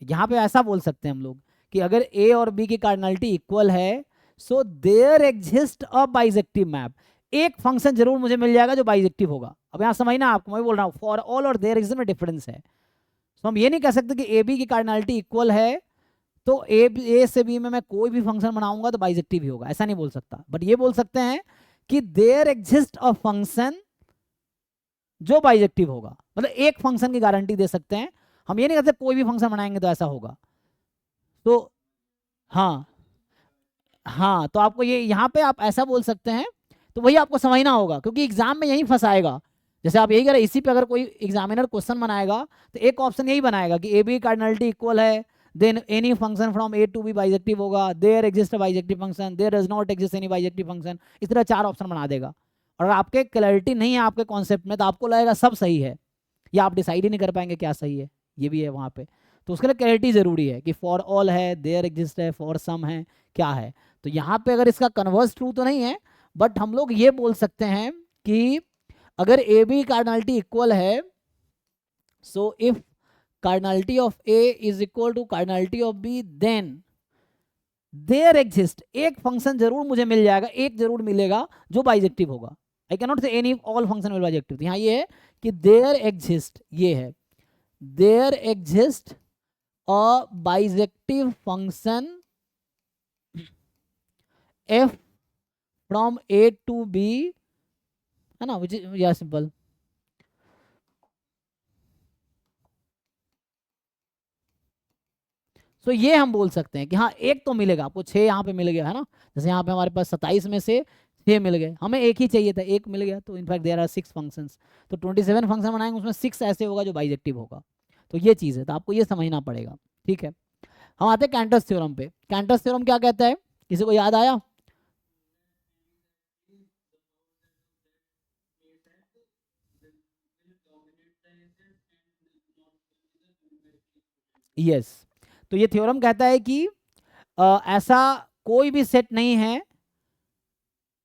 यहाँ पे ऐसा बोल सकते हैं हम लोग कि अगर ए और बी की कार्डिनलिटी इक्वल है so there exist a bijective map, एक फंक्शन जरूर मुझे मिल जाएगा जो बाइजेक्टिव होगा। अब यहाँ समझना, आपको मैं बोल रहा हूँ फॉर ऑल और देयर एग्जिस्ट में डिफरेंस है। तो हम ये नहीं कह सकते कि ए बी की कार्डिनलिटी इक्वल है तो ए से बी में मैं कोई भी फंक्शन बनाऊंगा तो बाइजेक्टिव ही होगा, ऐसा नहीं बोल सकता। बट ये बोल सकते हैं कि देयर एग्जिस्ट अ फंक्शन जो बाइजेक्टिव होगा, मतलब एक फंक्शन की गारंटी दे सकते हैं। हम ये नहीं कहते कोई भी फंक्शन बनाएंगे तो ऐसा होगा। तो हाँ, हाँ, तो आपको ये यहाँ पे आप ऐसा बोल सकते हैं, तो वही आपको समझना होगा क्योंकि एग्जाम में यही फंसाएगा। जैसे आप यही करें, इसी पे अगर कोई एग्जामिनर क्वेश्चन बनाएगा तो एक ऑप्शन यही बनाएगा कि ए बी कार्डिनलिटी इक्वल है, then any function from A to B bijective होगा, there exist a bijective function, there does not exist any bijective function, इस तरह 4 ऑप्शन बना देगा। और अगर आपके क्लैरिटी नहीं है आपके कॉन्सेप्ट में तो आपको लगेगा सब सही है, या आप डिसाइड ही नहीं कर पाएंगे क्या सही है, ये भी है वहाँ पे। तो उसके लिए क्लैरिटी जरूरी है कि फॉर ऑल है, देयर एग्जिस्ट है, फॉर सम है, क्या है। तो यहाँ पे अगर इसका कन्वर्स ट्रू तो नहीं है, बट हम लोग ये बोल सकते हैं कि अगर ए बी कार्डिनलिटी इक्वल है, so if cardinality of A is equal to cardinality of B, then there exist एक फंक्शन जरूर मुझे मिल जाएगा, एक जरूर मिलेगा जो बाइजेक्टिव होगा। I can not say any all function will bijective. यहाँ ये है कि देयर एग्जिस्ट, ये है there exist a bijective function f from a to b, है ना, विच इज या सिंपल। तो ये हम बोल सकते हैं कि हाँ एक तो मिलेगा आपको, 6 यहाँ पे मिल गया है ना, जैसे यहाँ पे हमारे पास 27 में से 6 मिल गए, हमें एक ही चाहिए था, एक मिल गया, तो इनफैक्ट देयर आर 6 फंक्शंस। तो 27 फंक्शन बनाएंगे, उसमें 6 ऐसे होगा जो बाइजेक्टिव होगा। तो ये चीज़ है, तो आपको ये समझना पड़ेगा, ठीक है। हम आते हैं कैंटस थ्योरम पे। कैंटस थ्योरम क्या कहता है, किसी को याद आया? यस, तो ये थ्योरम कहता है कि ऐसा कोई भी सेट नहीं है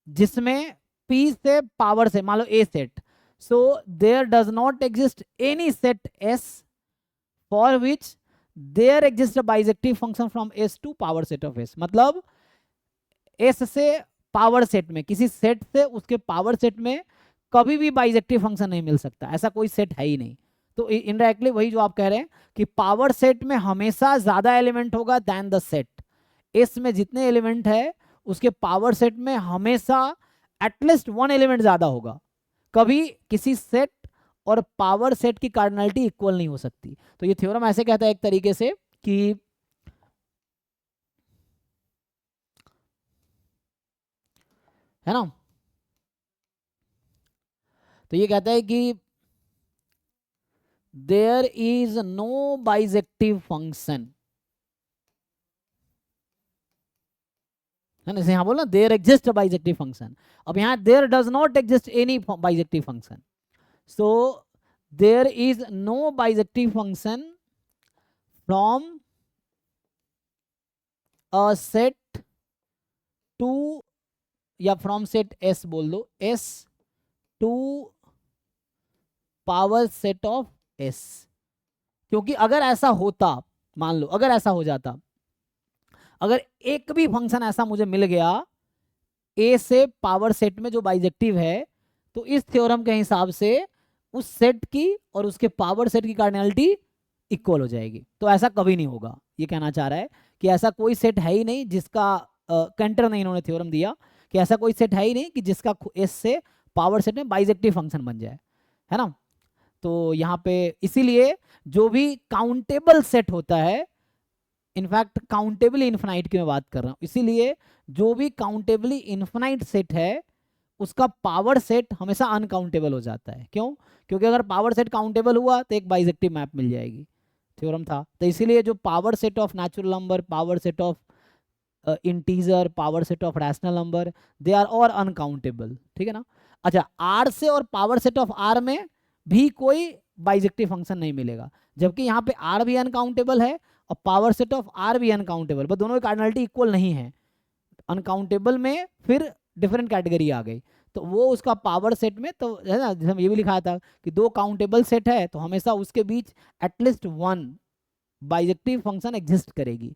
जिसमें p से पावर से, मान लो a set, so there does not exist any set s for which there exist a bijective function from s to power set of s। मतलब s से पावर सेट में, किसी सेट से उसके पावर सेट में कभी भी बाइजेक्टिव फंक्शन नहीं मिल सकता, ऐसा कोई सेट है ही नहीं। तो इनडायरेक्टली वही जो आप कह रहे हैं कि पावर सेट में हमेशा ज्यादा एलिमेंट होगा देन द सेट। एस में जितने एलिमेंट है उसके पावर सेट में हमेशा एटलीस्ट 1 एलिमेंट ज्यादा होगा। कभी किसी सेट और पावर सेट की कार्डिनलिटी इक्वल नहीं हो सकती। तो ये थ्योरम ऐसे कहता है एक तरीके से कि है ना, तो ये कहता है कि there is no bijective function, है ना, जैसे यहाँ बोला there exist a bijective function. अब यहाँ there does not exist any bijective function, so there is no bijective function from a set to, या फ्रॉम सेट एस बोल दो, S to power set of S. क्योंकि अगर ऐसा होता, मान लो अगर ऐसा हो जाता, अगर एक भी फंक्शन ऐसा मुझे मिल गया ए से पावर सेट में जो बाइजेक्टिव है, तो इस थ्योरम के हिसाब से उस सेट की और उसके पावर सेट की कार्डिनलिटी इक्वल हो जाएगी। तो ऐसा कभी नहीं होगा, ये कहना चाह रहा है कि ऐसा कोई सेट है ही नहीं जिसका कैंटर ने इन्होंने थ्योरम दिया कि ऐसा कोई सेट है ही नहीं कि जिसका एस से पावर सेट में बाइजेक्टिव फंक्शन बन जाए, है ना। तो यहाँ पे इसीलिए जो भी काउंटेबल सेट होता है, इनफैक्ट काउंटेबली इन्फिनाइट की मैं बात कर रहा हूँ, इसीलिए जो भी काउंटेबली इन्फिनाइट सेट है उसका पावर सेट हमेशा अनकाउंटेबल हो जाता है। क्यों? क्योंकि अगर पावर सेट काउंटेबल हुआ तो एक बाइजेक्टिव मैप मिल जाएगी, थ्योरम था। तो इसीलिए जो power set of natural number, power set of integer, power set of rational number, they are और अनकाउंटेबल, ठीक है ना। अच्छा, आर से और पावर सेट ऑफ आर में भी कोई बाइजेक्टिव फंक्शन नहीं मिलेगा, जबकि यहाँ पे आर भी अनकाउंटेबल है और पावर सेट ऑफ आर भी अनकाउंटेबल, बस दोनों की कार्डिनलिटी इक्वल नहीं है। अनकाउंटेबल में फिर डिफरेंट कैटेगरी आ गई, तो वो उसका पावर सेट में, तो है ना, जैसे हम ये भी लिखा था कि दो काउंटेबल सेट है तो हमेशा उसके बीच एटलीस्ट 1 बाइजेक्टिव फंक्शन एग्जिस्ट करेगी।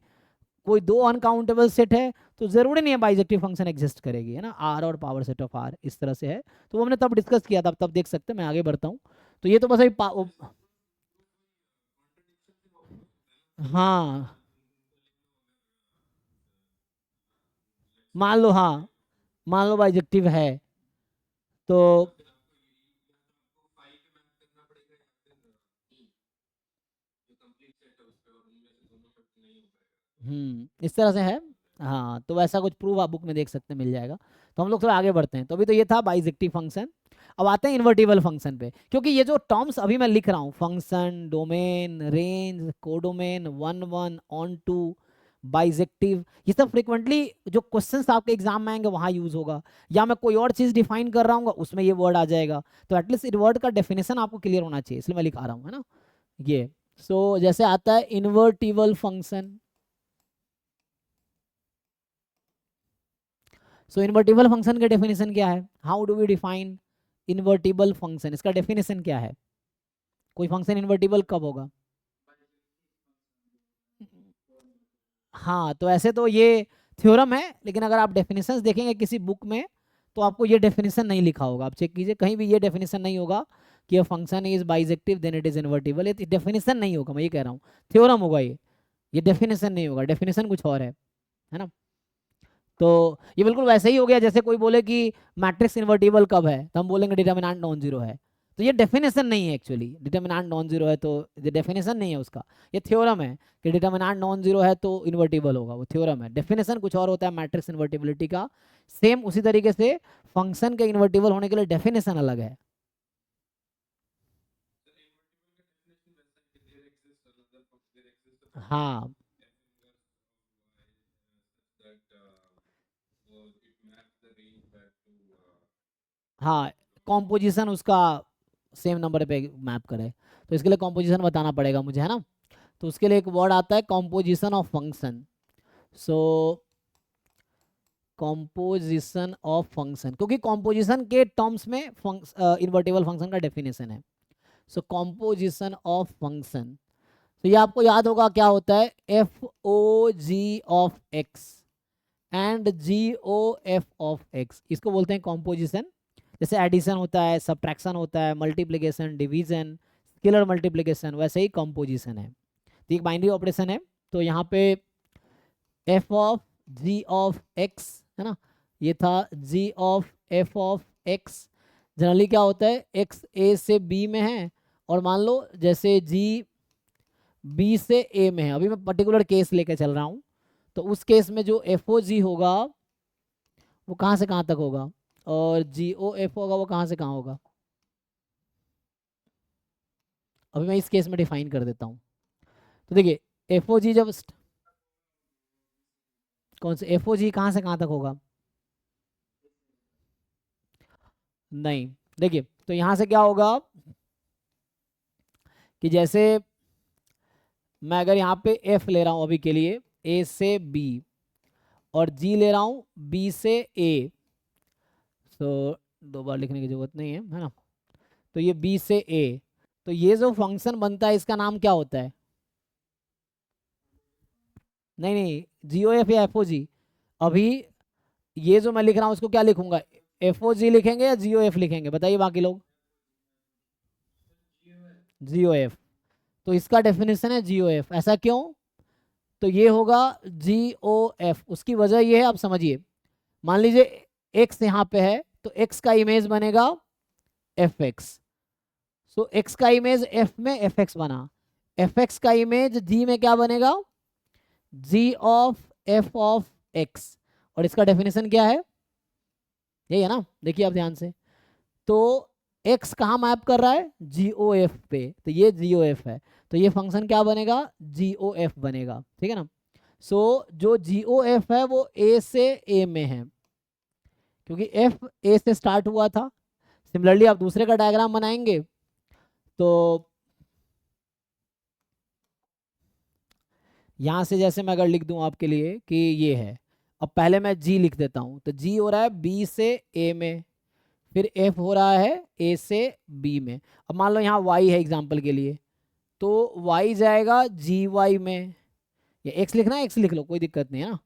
कोई दो अनकाउंटेबल सेट है तो जरूरी नहीं है बाइजेक्टिव फंक्शन एग्जिस्ट करेगी, है ना, आर और पावर सेट ऑफ आर इस तरह से है। तो वो हमने तब डिस्कस किया था, तब देख सकते हैं। मैं आगे बढ़ता हूँ। तो ये तो बस अभी हाँ, मान लो, हाँ मान लो बाइजेक्टिव है तो इस तरह से है। हाँ, तो वैसा कुछ प्रूफ आप बुक में देख सकते हैं, मिल जाएगा। तो हम लोग थोड़ा आगे बढ़ते हैं। तो अभी तो ये था बाइजेक्टिव फंक्शन। अब आते हैं इन्वर्टिबल फंक्शन पे, क्योंकि ये जो टर्म्स अभी मैं लिख रहा हूँ, function, domain, range, codomain, one one, onto, bijective, ये सब फ्रिक्वेंटली जो क्वेश्चंस आपके एग्जाम में आएंगे वहां यूज होगा, या मैं कोई और चीज डिफाइन कर रहा हूँ उसमें ये वर्ड आ जाएगा। तो एटलीस्ट इस वर्ड का डेफिनेशन आपको क्लियर होना चाहिए, इसलिए मैं लिखा रहा हूँ, है ना ये। सो जैसे आता है invertible function. So invertible function का डेफिनेशन क्या है? How do we define invertible function? इसका डेफिनेशन क्या है? कोई फंक्शन इन्वर्टिबल कब होगा? हाँ, तो ऐसे तो ये थ्योरम है, लेकिन अगर आप डेफिनेशंस देखेंगे किसी बुक में तो आपको ये डेफिनेशन नहीं लिखा होगा, आप चेक कीजिए कहीं भी ये डेफिनेशन नहीं होगा कि function is bijective then it is invertible, ये डेफिनेशन नहीं होगा, मैं ये कह रहा हूँ, थ्योरम होगा ये डेफिनेशन नहीं होगा, डेफिनेशन कुछ और है ना। तो ये बिल्कुल वैसे ही हो गया जैसे कोई बोले कि मैट्रिक्स इन्वर्टिबल कब है, तो हम बोलेंगे डिटर्मिनेंट नॉन जीरो है, तो ये डेफिनेशन नहीं है एक्चुअली, डिटर्मिनेंट नॉन जीरो है तो ये डेफिनेशन नहीं है उसका, ये थ्योरम है कि डिटर्मिनेंट नॉन जीरो है तो इन्वर्टिबल होगा, वो थ्योरम है, डेफिनेशन कुछ और होता है मैट्रिक्स इन्वर्टिबिलिटी का। सेम उसी तरीके से फंक्शन के इन्वर्टिबल होने के लिए डेफिनेशन अलग है। हाँ हाँ, कॉम्पोजिशन उसका सेम नंबर पे मैप करे, तो इसके लिए कॉम्पोजिशन बताना पड़ेगा मुझे, है ना। तो उसके लिए एक वर्ड आता है composition of function. So composition of function, क्योंकि कॉम्पोजिशन के टर्म्स में इन्वर्टिबल फंक्शन का डेफिनेशन है। सो कॉम्पोजिशन ऑफ फंक्शन, तो ये आपको याद होगा क्या होता है, F O G of X and G O F of X, इसको बोलते हैं कॉम्पोजिशन। जैसे एडिशन होता है, सब्ट्रैक्शन होता है, मल्टीप्लिकेशन, डिवीजन, स्केलर मल्टीप्लिकेशन, वैसे ही कॉम्पोजिशन है, तो एक बाइनरी ऑपरेशन है। तो यहाँ पे F of G of X है ना, ये था G of F of X. Generally क्या होता है, एक्स ए से बी में है, और मान लो जैसे जी बी से ए में है, अभी मैं पर्टिकुलर केस लेके चल रहा हूँ, तो उस केस में जो एफ ओ जी होगा वो कहाँ से कहाँ तक होगा, और जी ओ एफ होगा वो कहाँ से कहाँ होगा, अभी मैं इस केस में डिफाइन कर देता हूँ। तो देखिए एफ ओ जी जब कौन से एफ ओ जी कहाँ से कहाँ तक होगा, नहीं, देखिए तो यहाँ से क्या होगा कि जैसे मैं अगर यहाँ पे एफ ले रहा हूँ अभी के लिए ए से बी, और जी ले रहा हूँ बी से ए, तो दो बार लिखने की जरूरत नहीं है ना, तो ये बी से ए, तो ये जो फंक्शन बनता है इसका नाम क्या होता है, नहीं नहीं जी ओ एफ या एफ ओ जी, अभी ये जो मैं लिख रहा हूँ उसको क्या लिखूंगा, एफ ओ जी लिखेंगे या जी ओ एफ लिखेंगे, बताइए बाकी लोग, जी ओ एफ, तो इसका डेफिनेशन है जी ओ एफ, ऐसा क्यों, तो ये होगा जी ओ एफ, उसकी वजह ये है, आप समझिए, मान लीजिए एक्स यहाँ पे है, तो एक्स का इमेज बनेगा एफ एक्स, सो एक्स का इमेज एफ में एफ एक्स बना, एफ एक्स का इमेज जी में क्या बनेगा, जी ऑफ एफ ऑफ एक्स, और इसका डेफिनेशन क्या है, यही है ना, देखिए आप ध्यान से, तो एक्स कहाँ मैप कर रहा है, जी ओ एफ पे, तो ये जी ओ एफ है, तो ये फंक्शन क्या बनेगा, जी ओ एफ बनेगा, ठीक है ना। सो जो जी ओ एफ है वो ए से ए में है, क्योंकि एफ ए से स्टार्ट हुआ था। सिमिलरली आप दूसरे का डायग्राम बनाएंगे, तो यहाँ से जैसे मैं अगर लिख दूं आपके लिए कि ये है, अब पहले मैं जी लिख देता हूँ, तो जी हो रहा है बी से ए में, फिर एफ हो रहा है ए से बी में, अब मान लो यहाँ वाई है एग्जाम्पल के लिए, तो वाई जाएगा जी वाई में, या एक्स लिखना है एक्स लिख लो, कोई दिक्कत नहीं है ना,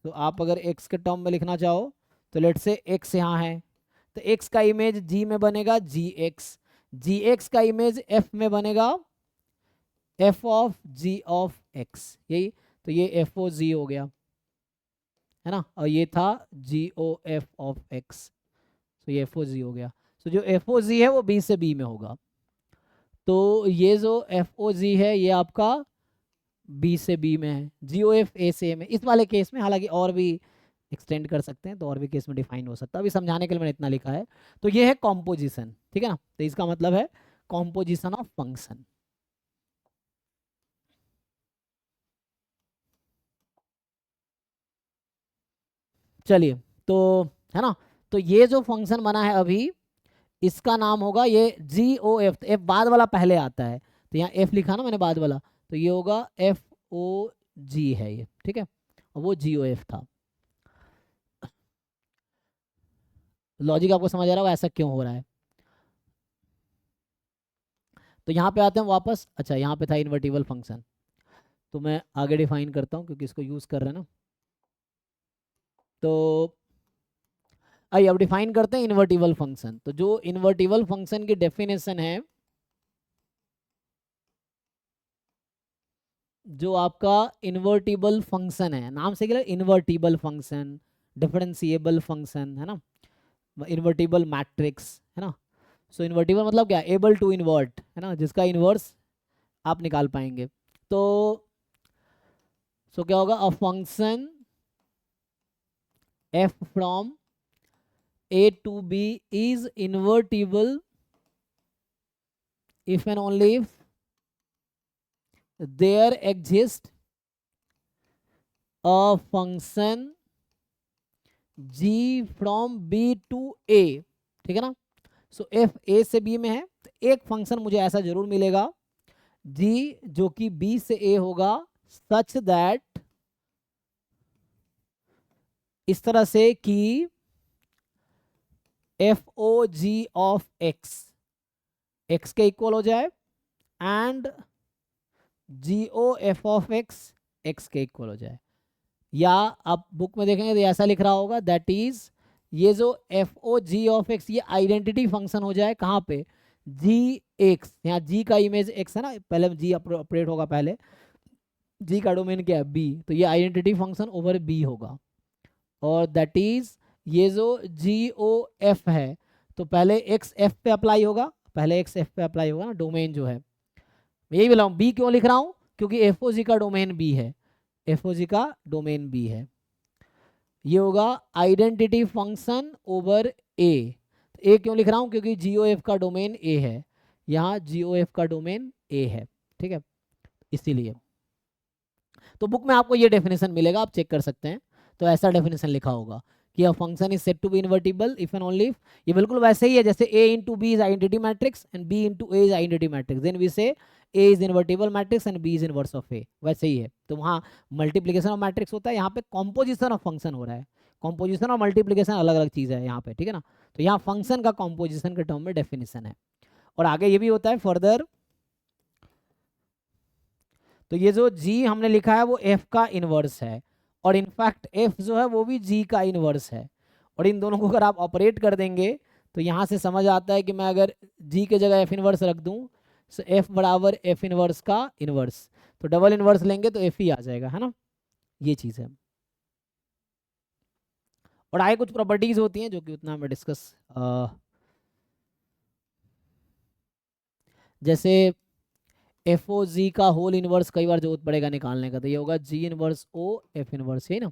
तो आप अगर एक्स के टर्म में लिखना चाहो तो लेट से एक्स यहाँ है, तो एक्स का इमेज जी में बनेगा जी एक्स, जी एक्स का इमेज एफ में बनेगा F of G of X, यही, तो ये एफ ओ जी हो गया, है ना, और ये था जी ओ एफ ऑफ एक्स, तो ये एफ ओ जी हो गया। तो जो एफ ओ जी है वो बी से बी में होगा, तो ये जो एफ ओ जी है ये आपका बी से बी में है, जी ओ एफ ए से ए में, इस वाले केस में, हालांकि और भी एक्सटेंड कर सकते हैं तो और भी केस में डिफाइन हो सकता है, अभी समझाने के लिए मैंने इतना लिखा है। तो ये है कॉम्पोजिशन, ठीक है ना, तो इसका मतलब है कॉम्पोजिशन ऑफ फंक्शन। चलिए, तो है ना, तो ये जो फंक्शन बना है अभी, इसका नाम होगा ये जी ओ एफ, एफ बाद वाला पहले आता है, तो यहाँ एफ लिखा ना मैंने बाद वाला, तो ये होगा एफ ओ जी है ये, ठीक है, और वो जी ओ एफ था। लॉजिक आपको समझ आ रहा है ऐसा क्यों हो रहा है। तो यहाँ पे आते हैं वापस, अच्छा यहाँ पे था इन्वर्टिबल फंक्शन, तो मैं आगे डिफाइन करता हूँ क्योंकि इसको यूज़ कर रहे हैं ना, तो आइए अब डिफाइन करते हैं इन्वर्टिबल फंक्शन। तो जो इन्वर्टिबल फंक्शन की डेफिनेशन है, जो आपका इन्वर्टिबल फंक्शन है, नाम से क्या, इन्वर्टिबल फंक्शन, डिफरेंशिएबल फंक्शन है ना, इन्वर्टिबल मैट्रिक्स है ना। सो इन्वर्टिबल मतलब क्या, एबल टू इन्वर्ट है ना, जिसका इन्वर्स आप निकाल पाएंगे। तो क्या होगा, a function f from a to b is invertible if and only if there exists a function g from b to a, ठीक है ना। सो f a से b में है, तो एक फंक्शन मुझे ऐसा जरूर मिलेगा g जो कि b से a होगा, सच दैट, इस तरह से कि F O G of X के इक्वल हो जाए and G O F of X के इक्वल हो जाए। या आप बुक में देखेंगे तो ऐसा लिख रहा होगा, दैट इज, ये जो F O G of X ये आइडेंटिटी फंक्शन हो जाए कहाँ पे, जी एक्स, यहाँ जी का इमेज एक्स है ना, पहले जी ऑपरेट होगा, पहले जी का डोमेन क्या है, बी, तो ये आइडेंटिटी फंक्शन ओवर बी होगा। और दैट इज, ये जो जी ओ एफ है, तो पहले एक्स एफ पे अप्लाई होगा, पहले एक्स एफ पे अप्लाई होगा ना, डोमेन जो है, यही बोला हूँ। बी क्यों लिख रहा हूँ, क्योंकि एफ ओ जी का डोमेन बी है, एफ ओ जी का डोमेन बी है। ये होगा आइडेंटिटी फंक्शन ओवर ए। ए क्यों लिख रहा हूँ, क्योंकि जी ओ एफ का डोमेन ए है, यहाँ जी ओ एफ का डोमेन ए है, ठीक है, इसीलिए। तो बुक में आपको ये डेफिनेशन मिलेगा, आप चेक कर सकते हैं। तो ऐसा डेफिनेशन लिखा होगा कि a function is said to be invertible if and only if, ये बिल्कुल वैसे ही है जैसे a into B is identity matrix and b into A is identity matrix, then we say a is invertible matrix and b is inverse of a, वैसे ही है। तो वहाँ मल्टीप्लीकेशन ऑफ मैट्रिक्स होता है, यहाँ पे कॉम्पोजिशन ऑफ फंक्शन हो रहा है। कॉम्पोजिशन और मल्टीप्लीकेशन अलग अलग चीज़ है यहाँ पे, ठीक है ना। तो यहाँ फंक्शन का कॉम्पोजिशन के टर्म में डेफिनेशन है। और आगे ये भी होता है फर्दर, तो ये जो g हमने लिखा है वो f का इनवर्स है, और इनफैक्ट f जो है वो भी g का इनवर्स है। और इन दोनों को अगर आप ऑपरेट कर देंगे तो यहाँ से समझ आता है कि मैं अगर g के जगह f इनवर्स रख दूँ, तो f बराबर f इनवर्स का इनवर्स, तो डबल इनवर्स लेंगे तो f ही आ जाएगा, है ना, ये चीज़ है। और आगे कुछ प्रॉपर्टीज होती हैं जो कि उतना मैं डिस्कस, जैसे एफ ओ जी का होल इनवर्स कई बार जरूरत पड़ेगा निकालने का, तो ये होगा G inverse O F inverse, है ना।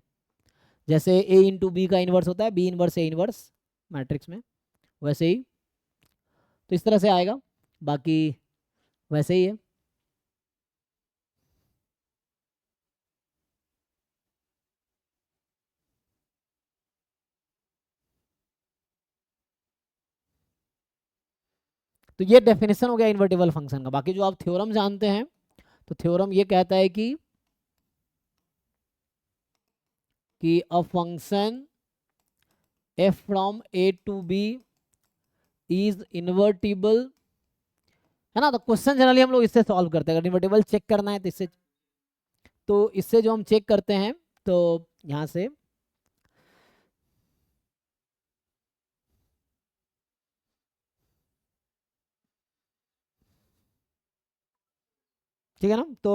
जैसे ए इंटू बी का इनवर्स होता है B inverse A inverse matrix में, वैसे ही तो इस तरह से आएगा, बाकी वैसे ही है। तो ये डेफिनेशन हो गया इन्वर्टिबल फंक्शन का। बाकी जो आप थ्योरम जानते हैं, तो थ्योरम ये कहता है कि a function F from A to B is invertible, है ना। तो क्वेश्चन जनरली हम लोग इससे सॉल्व करते हैं, अगर इन्वर्टिबल चेक करना है तो इससे, जो हम चेक करते हैं, तो यहाँ से ठीक है ना। तो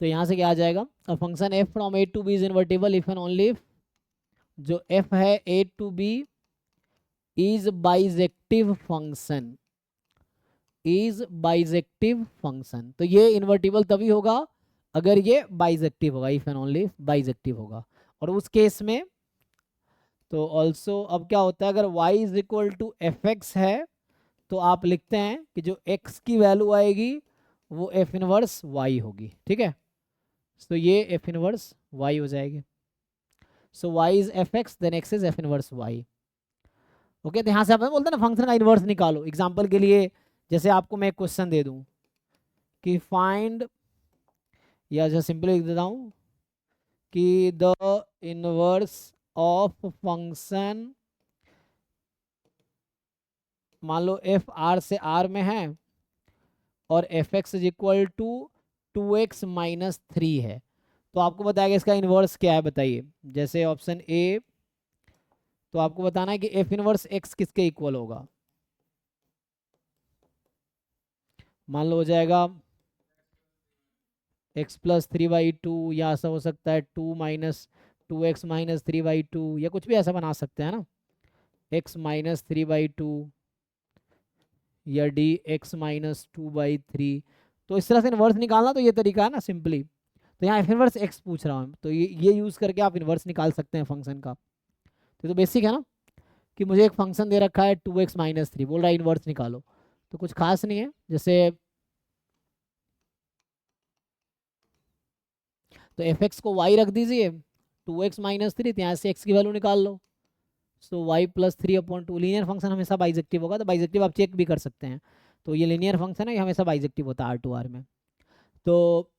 यहाँ से क्या आ जाएगा, a function F from A to B is invertible if and only if, जो एफ है A to B is bijective function, is bijective function. तो ये इन्वर्टिबल तभी होगा अगर ये बाइजेक्टिव होगा, इफ एंड ओनली बाइजेक्टिव होगा। और उस केस में तो ऑल्सो अब क्या होता है, अगर y is equal to F X है, तो आप लिखते हैं कि जो x की वैल्यू आएगी वो एफ इनवर्स y होगी, ठीक है। तो ये एफ इनवर्स y हो जाएगी। So y is F X then x is F inverse y। Okay, तो यहाँ से आप बोलते हैं ना फंक्शन का इनवर्स निकालो। एग्जांपल के लिए जैसे आपको मैं एक क्वेश्चन दे दूं कि फाइंड, या जो सिंपली लिख देता हूँ कि द इनवर्स ऑफ फंक्शन, मान लो एफ आर से आर में है और F X is equal to 2x - 3 है, तो आपको बताएगा इसका इनवर्स क्या है, बताइए। जैसे ऑप्शन ए, तो आपको बताना है कि एफ इनवर्स एक्स किसके इक्वल होगा। मान लो हो जाएगा x+3/2, या ऐसा हो सकता है 2-2x - 3/2, या कुछ भी ऐसा बना सकते हैं ना, x - 3/2 या dx - 2/3। तो इस तरह से इन्वर्स निकालना, तो ये तरीका है ना सिंपली। तो यहाँ एफ इनवर्स एक्स पूछ रहा हूँ, तो ये यूज़ करके आप इन्वर्स निकाल सकते हैं फंक्शन का। तो बेसिक है ना, कि मुझे एक फंक्शन दे रखा है 2x - 3, बोल रहा है इन्वर्स निकालो, तो कुछ खास नहीं है। जैसे तो एफ एक्स को वाई रख दीजिए, 2x - 3, तो यहाँ से एक्स की वैल्यू निकाल लो। सो y+3/2, लीनियर फंक्शन हमेशा बाइजेक्टिव होगा, तो बाइजेक्टिव आप चेक भी कर सकते हैं। तो ये लीनियर फंक्शन है, ये हमेशा बाइजेक्टिव होता है R/R में। तो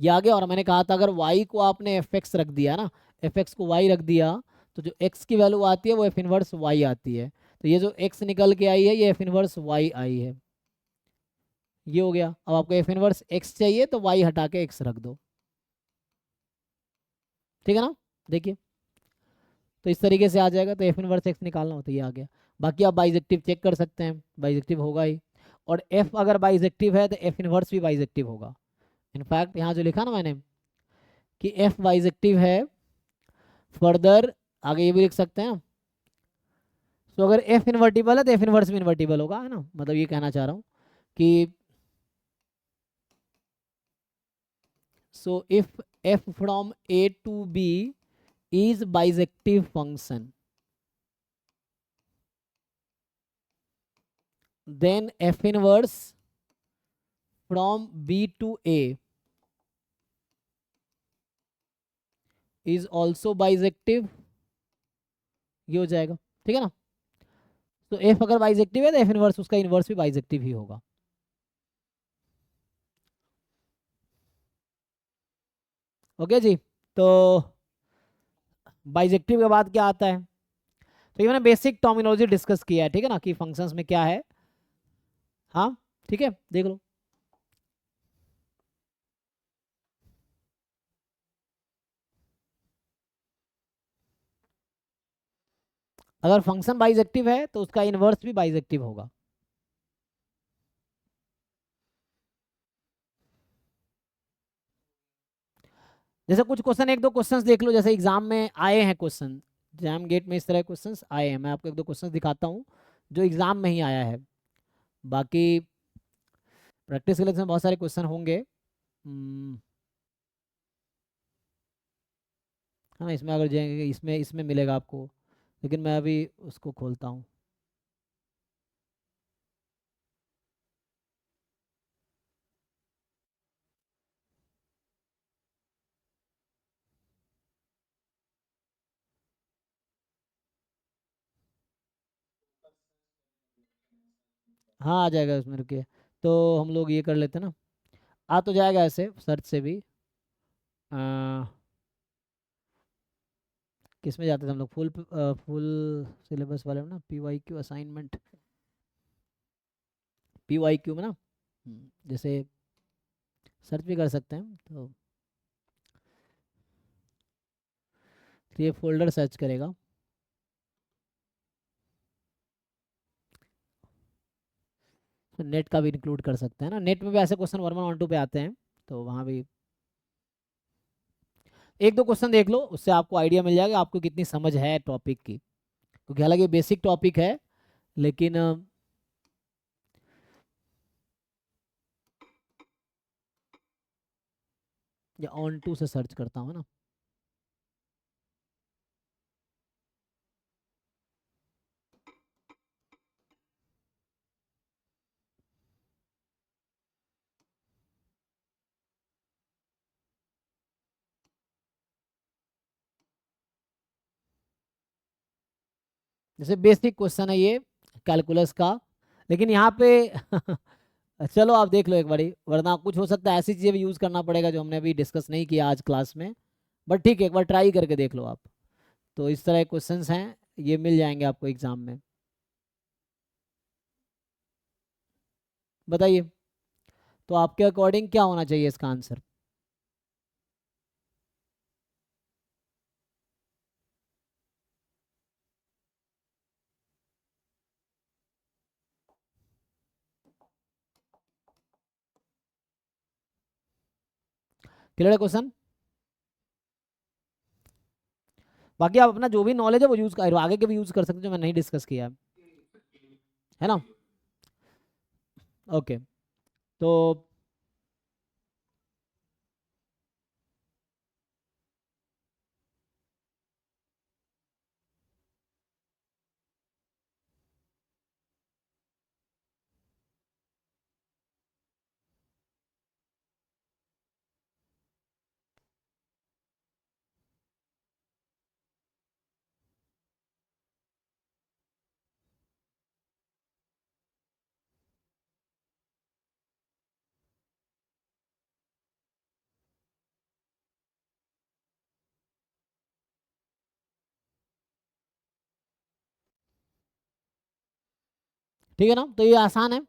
ये आ गया। और मैंने कहा था अगर y को आपने एफ एक्स रख दिया ना, एफ एक्स को y रख दिया, तो जो x की वैल्यू आती है वो एफ इनवर्स y आती है। तो ये जो x निकल के आई है ये एफ इनवर्स y आई है। ये हो गया। अब आपको एफ इनवर्स x चाहिए तो y हटा के x रख दो, ठीक है ना। देखिए तो इस तरीके से आ जाएगा। तो एफ इनवर्स एक्स निकालना हो तो ये आ गया। बाकी आप बाइजेक्टिव चेक कर सकते हैं, बाइजेक्टिव होगा ही। और एफ अगर बाइजेक्टिव है तो एफ इनवर्स भी बाइजेक्टिव होगा। इनफैक्ट यहाँ जो लिखा ना मैंने कि एफ बाइजेक्टिव है, फर्दर आगे ये भी लिख सकते हैं। तो अगर एफ इन्वर्टिबल है तो एफ इनवर्स भी इन्वर्टिबल होगा, है ना। मतलब ये कहना चाह रहा हूँ कि so if F from A to B is bisective function, then f inverse from b to a is also bisective। ये हो जाएगा, ठीक है ना। तो f अगर बाइजेक्टिव है तो f इनवर्स उसका इनवर्स भी बाइजेक्टिव ही होगा। ओके जी। तो बाइजेक्टिव के बाद क्या आता है, तो ये मैंने बेसिक टर्मिनोलॉजी डिस्कस किया है, ठीक है ना, कि फंक्शंस में क्या है। हाँ ठीक है, देख लो। अगर फंक्शन बाइजेक्टिव है तो उसका इनवर्स भी बाइजेक्टिव होगा। जैसे कुछ क्वेश्चन, एक दो क्वेश्चंस देख लो, जैसे एग्जाम में आए हैं क्वेश्चन, एग्जाम गेट में इस तरह क्वेश्चंस आए हैं। मैं आपको एक दो क्वेश्चंस दिखाता हूँ जो एग्जाम में ही आया है। बाकी प्रैक्टिस के लिए बहुत सारे क्वेश्चन होंगे। हाँ इसमें अगर जाएंगे, इसमें इसमें मिलेगा आपको, लेकिन मैं अभी उसको खोलता हूँ। हाँ आ जाएगा उसमें, रुकिए। तो हम लोग ये कर लेते हैं ना, आ तो जाएगा ऐसे सर्च से भी। किस में जाते थे हम लोग, फुल सिलेबस वाले में ना, PYQ असाइनमेंट, PYQ में ना। जैसे सर्च भी कर सकते हैं। तो ये फोल्डर सर्च करेगा, तो नेट का भी इंक्लूड कर सकते हैं ना। नेट में भी ऐसे क्वेश्चन 1 1 1 2 पे आते हैं, तो वहाँ भी एक दो क्वेश्चन देख लो, उससे आपको आइडिया मिल जाएगा आपको कितनी समझ है टॉपिक की। क्योंकि हालांकि बेसिक टॉपिक है, लेकिन या ऑन टू से सर्च करता हूँ ना। जैसे बेसिक क्वेश्चन है ये कैलकुलस का, लेकिन यहाँ पे चलो आप देख लो एक बारी, वरना कुछ हो सकता है ऐसी चीज़ें भी यूज़ करना पड़ेगा जो हमने अभी डिस्कस नहीं किया आज क्लास में, बट ठीक है एक बार ट्राई करके देख लो आप। तो इस तरह के क्वेश्चंस हैं, ये मिल जाएंगे आपको एग्जाम में। बताइए, तो आपके अकॉर्डिंग क्या होना चाहिए इसका आंसर? क्लियर है क्वेश्चन? बाकी आप अपना जो भी नॉलेज है वो यूज़ कर, आगे के भी यूज़ कर सकते हो जो मैं नहीं डिस्कस किया है ना। ओके, तो ठीक है ना, तो ये आसान है।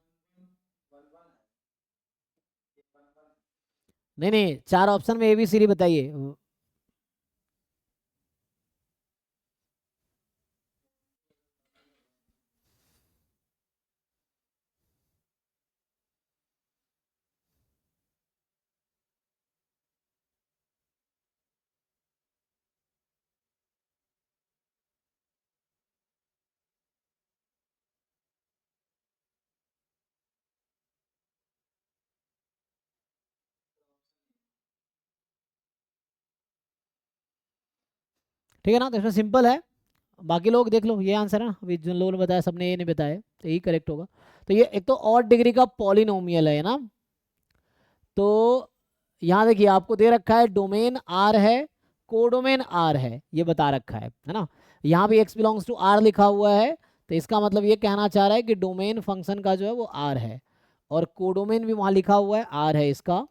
नहीं नहीं, चार ऑप्शन में ABCD बताइए। ठीक है ना, तो इसमें सिंपल है। बाकी लोग देख लो, ये आंसर है ना, अभी जिन लोगों ने बताया सबने ये नहीं बताया, तो यही करेक्ट होगा। तो ये एक तो ऑड डिग्री का पॉलिनोमियल है ना। तो यहाँ देखिए आपको दे रखा है डोमेन आर है, कोडोमेन आर है, ये बता रखा है ना। यहाँ भी x बिलोंग्स टू आर लिखा हुआ है, तो इसका मतलब ये कहना चाह रहा है कि डोमेन फंक्शन का जो है वो आर है, और कोडोमेन भी वहाँ लिखा हुआ है आर है इसका,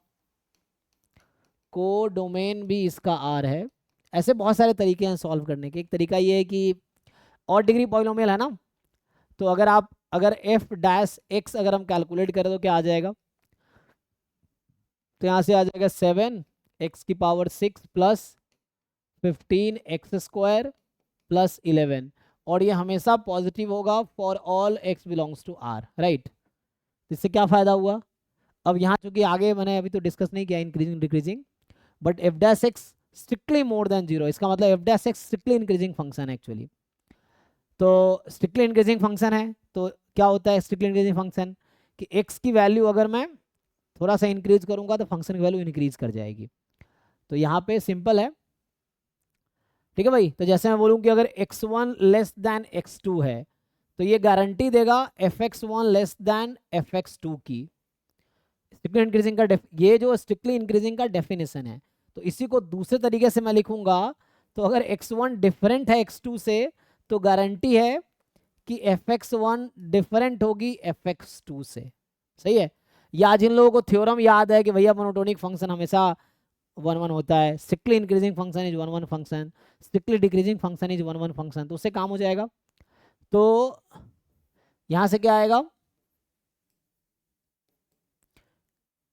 कोडोमेन भी इसका आर है। ऐसे बहुत सारे तरीके हैं सॉल्व करने के। एक तरीका ये है कि ऑड डिग्री पॉलिनोमियल है ना, तो अगर एफ डैश एक्स अगर हम कैलकुलेट करें तो क्या आ जाएगा? तो यहाँ से आ जाएगा 7 x⁻6 प्लस 15 x² प्लस 11, और ये हमेशा पॉजिटिव होगा for all x belongs to R, right. इससे क्या फायदा हुआ? अब यहाँ चूंकि आगे मैंने अभी तो डिस्कस नहीं किया increasing decreasing, but F dash X strictly more than zero, इसका मतलब F dash X strictly increasing function है एक्चुअली। तो स्ट्रिक्टली इंक्रीजिंग फंक्शन है, तो क्या होता है स्ट्रिक्टली इंक्रीजिंग फंक्शन कि एक्स की वैल्यू अगर मैं थोड़ा सा इंक्रीज करूंगा तो फंक्शन की वैल्यू इंक्रीज कर जाएगी। तो यहाँ पे सिंपल है, ठीक है भाई। तो जैसे मैं बोलूँ कि अगर x1 लेस देन x2 है, तो ये गारंटी देगा fx1 लेस देन fx2 की। स्ट्रिक्टली इंक्रीजिंग का ये जो स्ट्रिक्टली इंक्रीजिंग का डेफिनेशन है, तो इसी को दूसरे तरीके से मैं लिखूंगा, तो अगर x1 डिफरेंट है x2 से, तो गारंटी है कि fx1 डिफरेंट होगी fx2 से। सही है। या जिन लोगों को थ्योरम याद है कि भैया मोनोटोनिक फंक्शन हमेशा 1 1 होता है, strictly increasing function is 1 1 function, strictly decreasing function is 1 1 function, तो उससे काम हो जाएगा। तो यहाँ से क्या आएगा,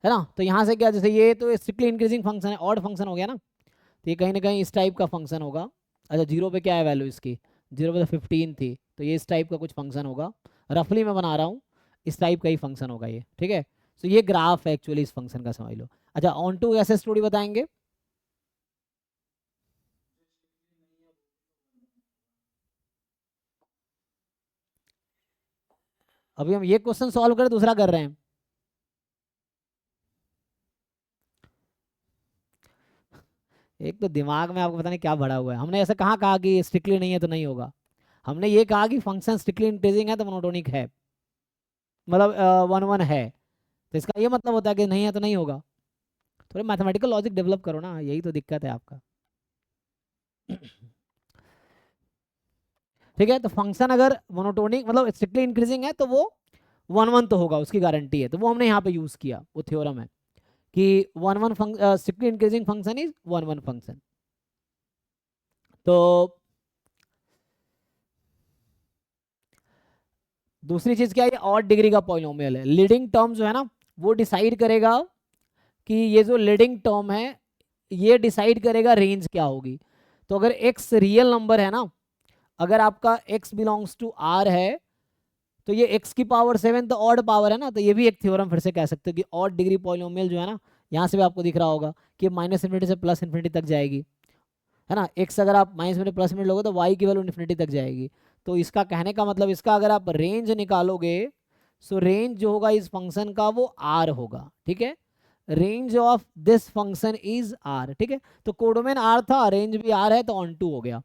है ना। तो यहाँ से क्या, जैसे ये तो स्ट्रिक्टली इंक्रीजिंग फंक्शन है, ऑड फंक्शन हो गया ना, तो ये कहीं ना कहीं इस टाइप का फंक्शन होगा। अच्छा, जीरो पे क्या है वैल्यू इसकी? जीरो पे तो 15 थी, तो ये इस टाइप का कुछ फंक्शन होगा, रफली मैं बना रहा हूँ, इस टाइप का ही फंक्शन होगा ये, ठीक है। तो ये ग्राफ है एक्चुअली इस फंक्शन का, समझ लो। अच्छा, ऑन टू ऐसे स्टोरी बताएंगे। अभी हम ये क्वेश्चन सॉल्व करें, दूसरा कर रहे हैं। एक तो दिमाग में आपको पता नहीं क्या भरा हुआ है। हमने ऐसा कहाँ कहा कि स्ट्रिक्टली नहीं है तो नहीं होगा? हमने ये कहा कि फंक्शन स्ट्रिक्टली इंक्रीजिंग है तो मोनोटोनिक है, मतलब 1 1 है, तो इसका ये मतलब होता है कि नहीं है तो नहीं होगा। थोड़ा मैथमेटिकल लॉजिक डेवलप करो ना, यही तो दिक्कत है आपका। ठीक है, तो फंक्शन अगर मोनोटोनिक मतलब स्ट्रिक्टली इंक्रीजिंग है तो वो वन वन तो होगा, उसकी गारंटी है, तो वो हमने यहाँ पे यूज किया, वो थ्योरम है कि one one strictly increasing function is one one function. तो दूसरी चीज क्या है, ऑड डिग्री का पॉलिनोमियल है। लीडिंग टर्म जो है ना वो डिसाइड करेगा कि ये जो लीडिंग टर्म है ये डिसाइड करेगा रेंज क्या होगी। तो अगर x रियल नंबर है ना, अगर आपका x बिलोंग्स टू r है तो ये x की पावर 7 तो ऑड पावर है ना, तो ये भी एक थ्योरम फिर से कह सकते हो कि ऑड डिग्री पॉलिनोमियल जो है ना, यहाँ से भी आपको दिख रहा होगा कि माइनस इन्फिनिटी से प्लस इन्फिनिटी तक जाएगी, है ना। x अगर आप माइनस इन्फिनिटी प्लस इन्फिनिटी लोगे तो y की वैल्यू इन्फिनिटी तक जाएगी। तो इसका कहने का मतलब, इसका अगर आप रेंज निकालोगे, सो रेंज जो होगा इस फंक्शन का वो r होगा, ठीक है। Range of this function is r, ठीक है। तो कोडोमेन r था, रेंज भी r है, तो ऑन टू हो गया।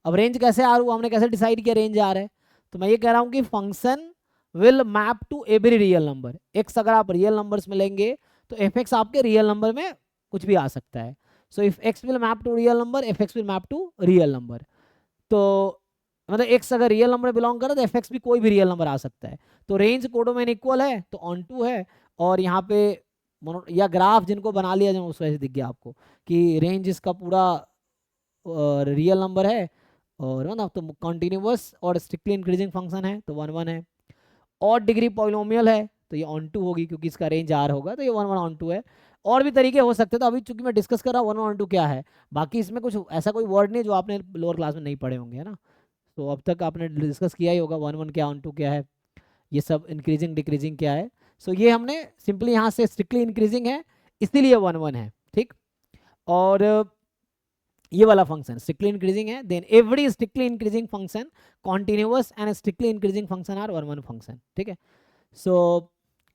अब रेंज कैसे r हुआ, हमने कैसे डिसाइड किया रेंज r है, तो मैं ये कह रहा हूँ कि function will map to every real number. x अगर आप रियल नंबर्स में लेंगे तो fx आपके रियल नंबर में कुछ भी आ सकता है। So if x will map to real number, fx will map to real number. तो मतलब x अगर रियल नंबर बिलोंग करे तो fx भी कोई भी रियल नंबर आ सकता है। तो रेंज कोडोमेन इक्वल है तो ऑन टू है। और यहाँ पे या ग्राफ जिनको बना लिया जाए उस वजह से दिख गया आपको कि रेंज इसका पूरा रियल नंबर है, और ना तो कंटिन्यूअस और स्ट्रिक्टली इंक्रीजिंग फंक्शन है तो वन वन है। और डिग्री पॉलिनोमियल है तो ये ऑन टू होगी क्योंकि इसका रेंज आर होगा, तो ये वन वन ऑन टू है। और भी तरीके हो सकते हैं, तो अभी चूंकि मैं डिस्कस कर रहा हूँ वन वन ऑन टू क्या है, बाकी इसमें कुछ ऐसा कोई वर्ड नहीं जो आपने लोअर क्लास में नहीं पढ़े होंगे, है ना। तो अब तक आपने डिस्कस किया ही होगा वन वन क्या, ऑन टू क्या है, ये सब इंक्रीजिंग डिक्रीजिंग क्या है। सो ये हमने सिंपली यहाँ से स्ट्रिक्टली इंक्रीजिंग है इसीलिए वन वन है, ठीक। और ये वाला फंक्शन स्ट्रिक्टली इंक्रीजिंग है, then every strictly increasing function continuous and strictly increasing function are one one function, ठीक है। सो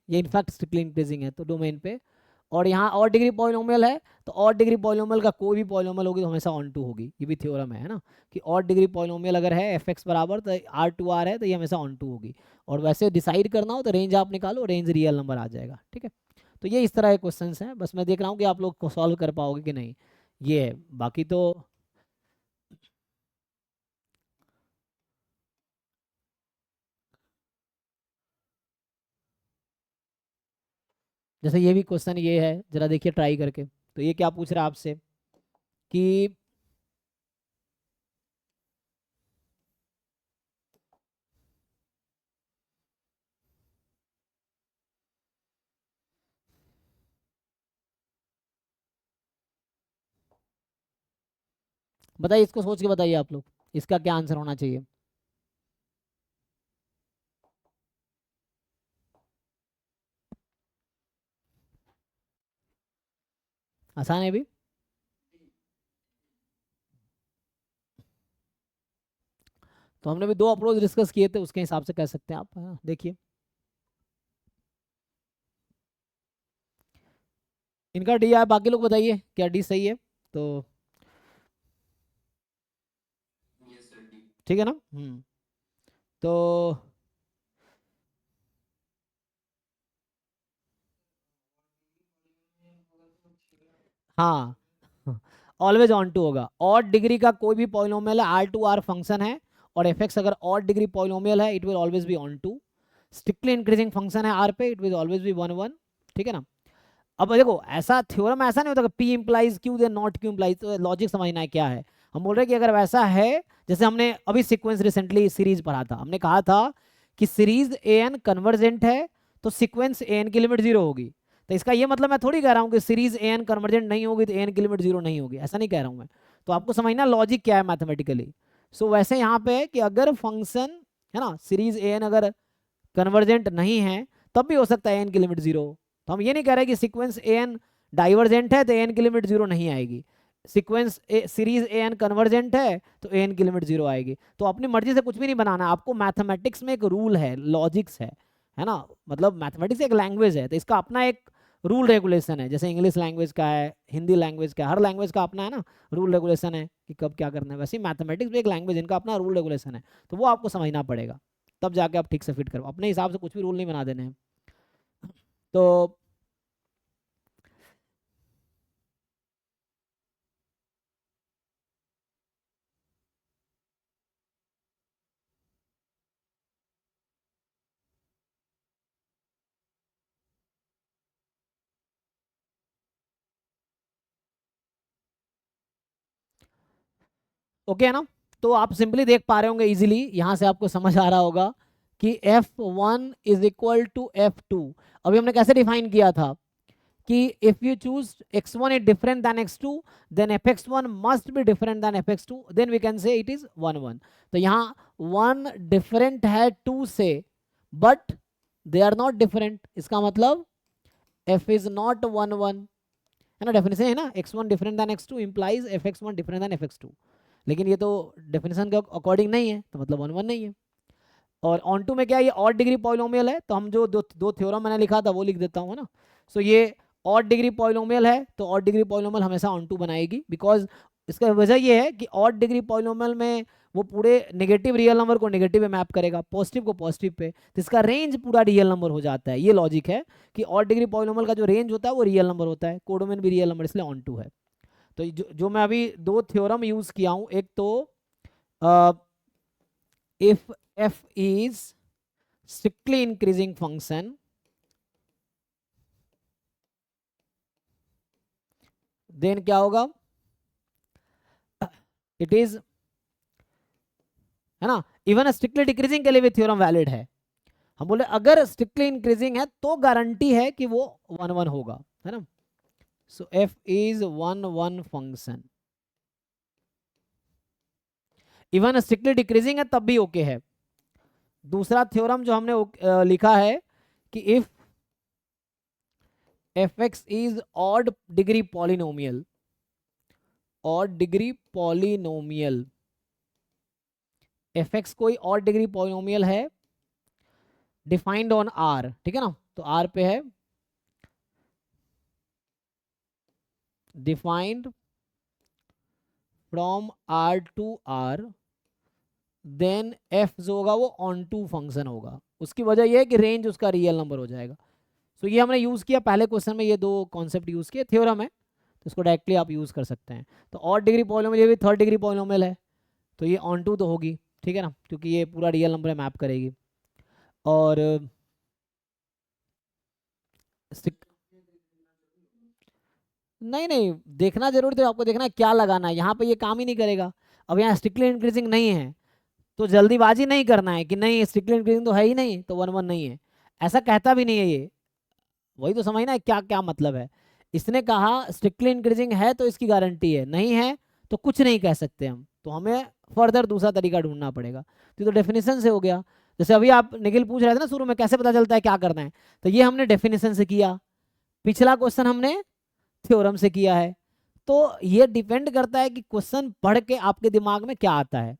ये इनफैक्ट स्ट्रिक्टली इंक्रीजिंग है तो डोमेन पे। और यहाँ और डिग्री पॉलिनोमियल है, तो और डिग्री पॉलिनोमियल का कोई भी पॉलिनोमियल होगी तो हमेशा ऑन टू होगी, ये भी थ्योरम है ना, कि और डिग्री पॉलिनोमियल अगर है एफ एक्स बराबर तो आर टू आर है तो ये हमेशा ऑन टू होगी। और वैसे डिसाइड करना हो तो रेंज आप निकालो, रेंज रियल नंबर आ जाएगा, ठीक है। तो ये इस तरह के क्वेश्चन हैं, बस मैं देख रहा हूँ कि आप लोग को सॉल्व कर पाओगे कि नहीं, ये है बाकी तो। जैसे ये भी क्वेश्चन ये है, जरा देखिए ट्राई करके। तो ये क्या पूछ रहा है आपसे कि बताइए, इसको सोच के बताइए आप लोग, इसका क्या आंसर होना चाहिए। आसान है भी। तो हमने भी दो अप्रोच डिस्कस किए थे, उसके हिसाब से कह सकते हैं आप, हाँ, देखिए इनका डी है, बाकी लोग बताइए क्या डी सही है। तो ठीक है ना। तो हाँ, ऑलवेज ऑन टू होगा। और डिग्री का कोई भी पॉलिनोमियल है, आर टू आर फंक्शन है, और एफ एक्स अगर और डिग्री पॉलिनोमियल है it will always be onto. Strictly increasing function है आर पे, it will always be one one, ठीक है ना। अब देखो ऐसा थ्योरम ऐसा नहीं होता कि P implies Q then not Q implies, तो लॉजिक समझना है क्या है। हम बोल रहे हैं कि अगर वैसा है, जैसे हमने अभी सीक्वेंस रिसेंटली सीरीज पढ़ा था, हमने कहा था कि सीरीज ए एन कन्वर्जेंट है तो सीक्वेंस ए एन की लिमिट जीरो होगी। तो इसका ये मतलब मैं थोड़ी कह रहा हूँ कि सीरीज ए एन कन्वर्जेंट नहीं होगी तो ए एन की लिमिट जीरो नहीं होगी, ऐसा नहीं कह रहा हूँ मैं। तो आपको समझना लॉजिक क्या है मैथमेटिकली। सो वैसे यहाँ पे है कि अगर फंक्शन है ना सीरीज ए एन अगर कन्वर्जेंट नहीं है तब भी हो सकता है एन की लिमिट जीरो। तो हम ये नहीं कह रहे कि सीक्वेंस ए एन डाइवर्जेंट है तो एन की लिमिट जीरो नहीं आएगी। Sequence series A N convergent है तो ए एन की लिमिट जीरो आएगी। तो अपनी मर्जी से कुछ भी नहीं बनाना, आपको मैथमेटिक्स में एक रूल है, लॉजिक्स है ना। मतलब मैथमेटिक्स एक लैंग्वेज है तो इसका अपना एक रूल रेगुलेशन है, जैसे इंग्लिश लैंग्वेज का है, हिंदी लैंग्वेज का है, हर लैंग्वेज का अपना है ना रूल रेगुलेशन है कि कब क्या करना है। वैसे मैथमेटिक्स भी एक लैंग्वेज, इनका अपना रूल रेगुलेशन है, तो वो आपको समझना पड़ेगा, तब जाके आप ठीक से फिट करो, अपने हिसाब से कुछ भी रूल नहीं बना देने हैं। तो ओके है ना। तो आप सिंपली देख पा रहे होंगे इजीली, यहां से आपको समझ आ रहा होगा कि F1 is equal to F2। अभी हमने कैसे डिफाइन किया था कि if you choose x1 is different then x2 then fx1 must be different then fx2, then we can say it is 1 1। तो यहाँ 1 डिफरेंट है 2 से, but they are not different, इसका मतलब f इज नॉट 1 1, है ना। डेफिनेशन है ना, x1 different then x2 implies fx1 different then fx2, लेकिन ये तो डेफिनेशन के अकॉर्डिंग नहीं है, तो मतलब 1 1 नहीं है। और ऑन टू में क्या है, ये ऑड डिग्री पॉलिनोमियल है, तो हम जो दो थ्योरम मैंने लिखा था वो लिख देता हूँ ना। सो ये ऑड डिग्री पॉलिनोमियल है, तो ऑड डिग्री पॉलिनोमियल हमेशा ऑन टू बनाएगी, बिकॉज इसका वजह ये है कि ऑड डिग्री पॉलिनोमियल में वो पूरे नेगेटिव रियल नंबर को नेगेटिव में मैप करेगा, पॉजिटिव को पॉजिटिव पे, तो इसका रेंज पूरा रियल नंबर हो जाता है। ये लॉजिक है कि ऑड डिग्री पॉलिनोमियल का जो रेंज होता है वो रियल नंबर होता है, कोडोमेन भी रियल नंबर, इसलिए ऑन टू है। तो जो मैं अभी दो थ्योरम यूज किया हूँ, एक तो if f is strictly increasing function, then क्या होगा, इट इज, है ना। इवन स्ट्रिक्टली डिक्रीजिंग के लिए भी थ्योरम वैलिड है। हम बोले अगर स्ट्रिक्टली इंक्रीजिंग है तो गारंटी है कि वो 1 1 होगा, है ना। सो f is 1 1 function, even strictly decreasing है तब भी ओके है। दूसरा थ्योरम जो हमने लिखा है कि if fx is odd degree polynomial, odd degree polynomial, fx कोई और डिग्री पॉलिनोमियल है डिफाइंड ऑन r, ठीक है ना। तो r पे है defined from r to r, then f जो होगा वो ऑन टू फंक्शन होगा। उसकी वजह यह है कि रेंज उसका रियल नंबर हो जाएगा। सो ये हमने यूज किया पहले क्वेश्चन में, ये दो कॉन्सेप्ट यूज किए, थ्योरम है तो इसको डायरेक्टली आप यूज कर सकते हैं। तो और डिग्री पॉलिनोमियल, ये भी थर्ड डिग्री पॉलिनोमियल है, तो ये ऑन टू तो होगी, ठीक है ना, क्योंकि ये पूरा रियल नंबर मैप करेगी। और नहीं नहीं, देखना जरूर, तो आपको देखना है क्या लगाना है, यहाँ पे ये काम ही नहीं करेगा। अब यहाँ स्ट्रिक्टली इंक्रीजिंग नहीं है, तो जल्दीबाजी नहीं करना है कि नहीं स्ट्रिक्टली इंक्रीजिंग तो है ही नहीं, तो 1 1 नहीं है, ऐसा कहता भी नहीं है ये। वही तो समझना है क्या क्या मतलब है। इसने कहा स्ट्रिक्टली इंक्रीजिंग है तो इसकी गारंटी है, नहीं है तो कुछ नहीं कह सकते हम, तो हमें फर्दर दूसरा तरीका ढूंढना पड़ेगा। तो डेफिनेशन से हो गया। जैसे अभी आप निखिल पूछ रहे थे ना शुरू में कैसे पता चलता है क्या करना है, तो ये हमने डेफिनेशन से किया, पिछला क्वेश्चन हमने थ्योरम से किया है। तो ये डिपेंड करता है कि क्वेश्चन पढ़ के आपके दिमाग में क्या आता है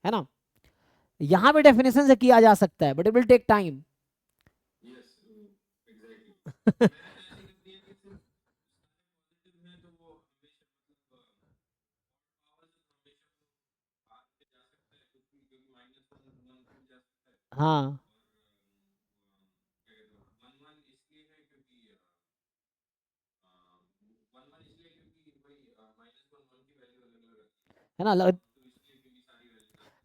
ना। यहाँ पे डेफिनेशन से किया जा सकता है, but it will take time. हाँ है ना, नहीं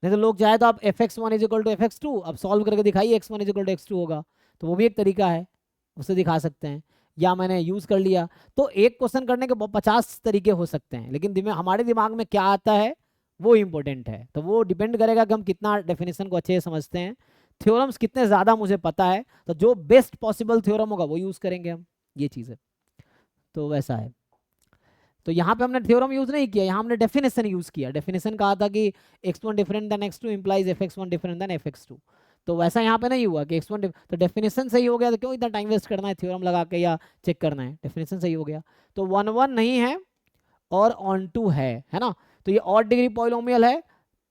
तो लोग चाहे तो आप fx1 is equal to fx2 अब सॉल्व करके दिखाइए, x1 is equal to x2 होगा, तो वो भी एक तरीका है, उससे दिखा सकते हैं। या मैंने यूज कर लिया, तो एक क्वेश्चन करने के 50 तरीके हो सकते हैं, लेकिन हमारे दिमाग में क्या आता है वो इम्पोर्टेंट है। तो वो डिपेंड करेगा कि हम कितना डेफिनेशन को अच्छे से समझते हैं, थ्योरम्स कितने ज़्यादा मुझे पता है, तो जो बेस्ट पॉसिबल थ्योरम होगा वो यूज़ करेंगे हम, ये चीज़ है। तो वैसा है। तो यहाँ पे हमने थ्योरम यूज नहीं किया, यहाँ हमने डेफिनेशन यूज किया। डेफिनेशन कहा था कि x1 different then x2 implies fx1 different then fx2, तो वैसा यहाँ पे नहीं हुआ कि x1 तो डेफिनेशन सही हो गया, तो क्यों इतना टाइम वेस्ट करना है थ्योरम लगा के या चेक करना है, डेफिनेशन सही हो गया। तो 1 1 नहीं है और ऑन टू है ना। तो ये ऑड डिग्री पॉलिनोमियल है,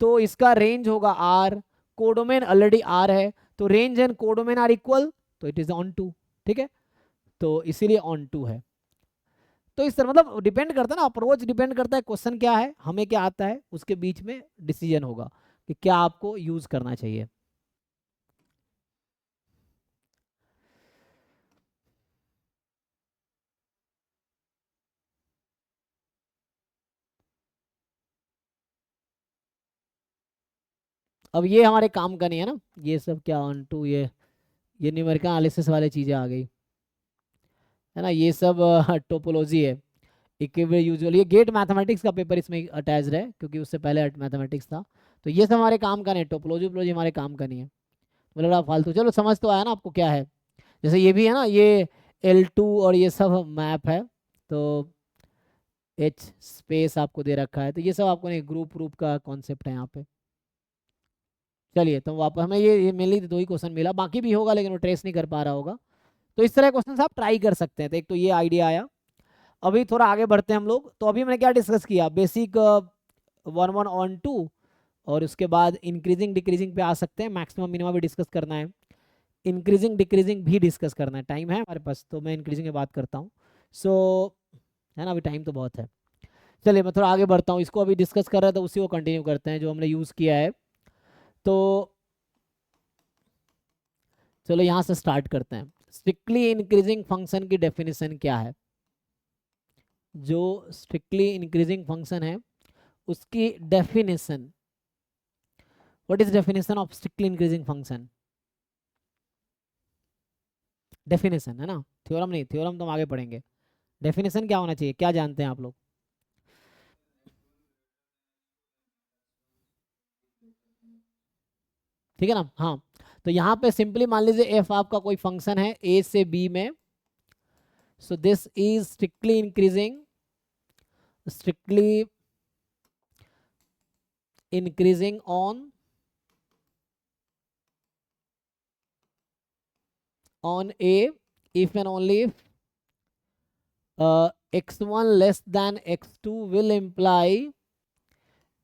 तो इसका रेंज होगा r, कोडोमेन ऑलरेडी r है, तो range and codomain are equal, तो इट इज ऑन टू, ठीक है, तो इसीलिए ऑन टू है। तो इस तरह मतलब डिपेंड करता है ना, अप्रोच डिपेंड करता है क्वेश्चन क्या है, हमें क्या आता है, उसके बीच में डिसीजन होगा कि क्या आपको यूज करना चाहिए। अब ये हमारे काम का नहीं है ना, ये सब क्या ऑन टू, ये न्यूमेरिकल एनालिसिस वाली चीजें आ गई, है ना, ये सब टोपोलॉजी है। इक्विलिब्रियम यूजुअल, ये गेट मैथमेटिक्स का पेपर इसमें अटैच्ड है क्योंकि उससे पहले मैथमेटिक्स था। तो ये सब हमारे काम का नहीं, टोपोलॉजी हमारे काम का नहीं है, मतलब बड़ा फालतू। चलो समझ तो आया ना आपको क्या है। जैसे ये भी है ना, ये L2 और ये सब मैप है, तो H स्पेस आपको दे रखा है, तो ये सब आपको नहीं, ग्रुप रूप का कॉन्सेप्ट है यहाँ पे। चलिए तो वापस हमें ये मेनली दो ही क्वेश्चन मिला, बाकी भी होगा लेकिन वो ट्रेस नहीं कर पा रहा होगा। तो इस तरह क्वेश्चन आप ट्राई कर सकते हैं। तो एक तो ये आइडिया आया। अभी थोड़ा आगे बढ़ते हैं हम लोग। तो अभी मैंने क्या डिस्कस किया, बेसिक 1 1 on 2, और उसके बाद इंक्रीजिंग डिक्रीजिंग पे आ सकते हैं, मैक्सिमम मिनिमम भी डिस्कस करना है, इंक्रीजिंग डिक्रीजिंग भी डिस्कस करना है। टाइम है हमारे पास तो मैं इंक्रीजिंग की बात करता हूँ। सो है ना, अभी टाइम तो बहुत है। चलिए मैं थोड़ा आगे बढ़ता हूँ, इसको अभी डिस्कस कर रहे हैं तो उसी को कंटिन्यू करते हैं जो हमने यूज़ किया है। तो चलो यहाँ से स्टार्ट करते हैं। स्ट्रिक्टली इंक्रीजिंग फंक्शन की डेफिनेशन क्या है? जो स्ट्रिक्टली इंक्रीजिंग फंक्शन है उसकी definition, what is definition of strictly increasing function? Definition है ना, थ्योरम नहीं, थ्योरम तो हम आगे पढ़ेंगे। डेफिनेशन क्या होना चाहिए, क्या जानते हैं आप लोग? ठीक है ना, हाँ। तो यहाँ पे सिंपली मान लीजिए एफ आपका कोई फंक्शन है ए से बी में, सो this is strictly increasing, strictly increasing on A if and only if x1 less than x2 will imply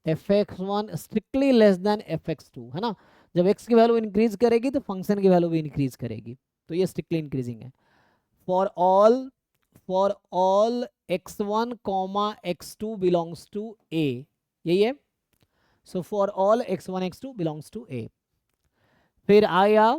fx1 strictly less than fx2, है ना। जब x की वैल्यू इंक्रीज करेगी तो फंक्शन की वैल्यू भी इंक्रीज करेगी, तो ये स्ट्रिक्टली इंक्रीजिंग है। For all x1 x2 belongs to A, यही है। So for all x1 x2 belongs to A। फिर आया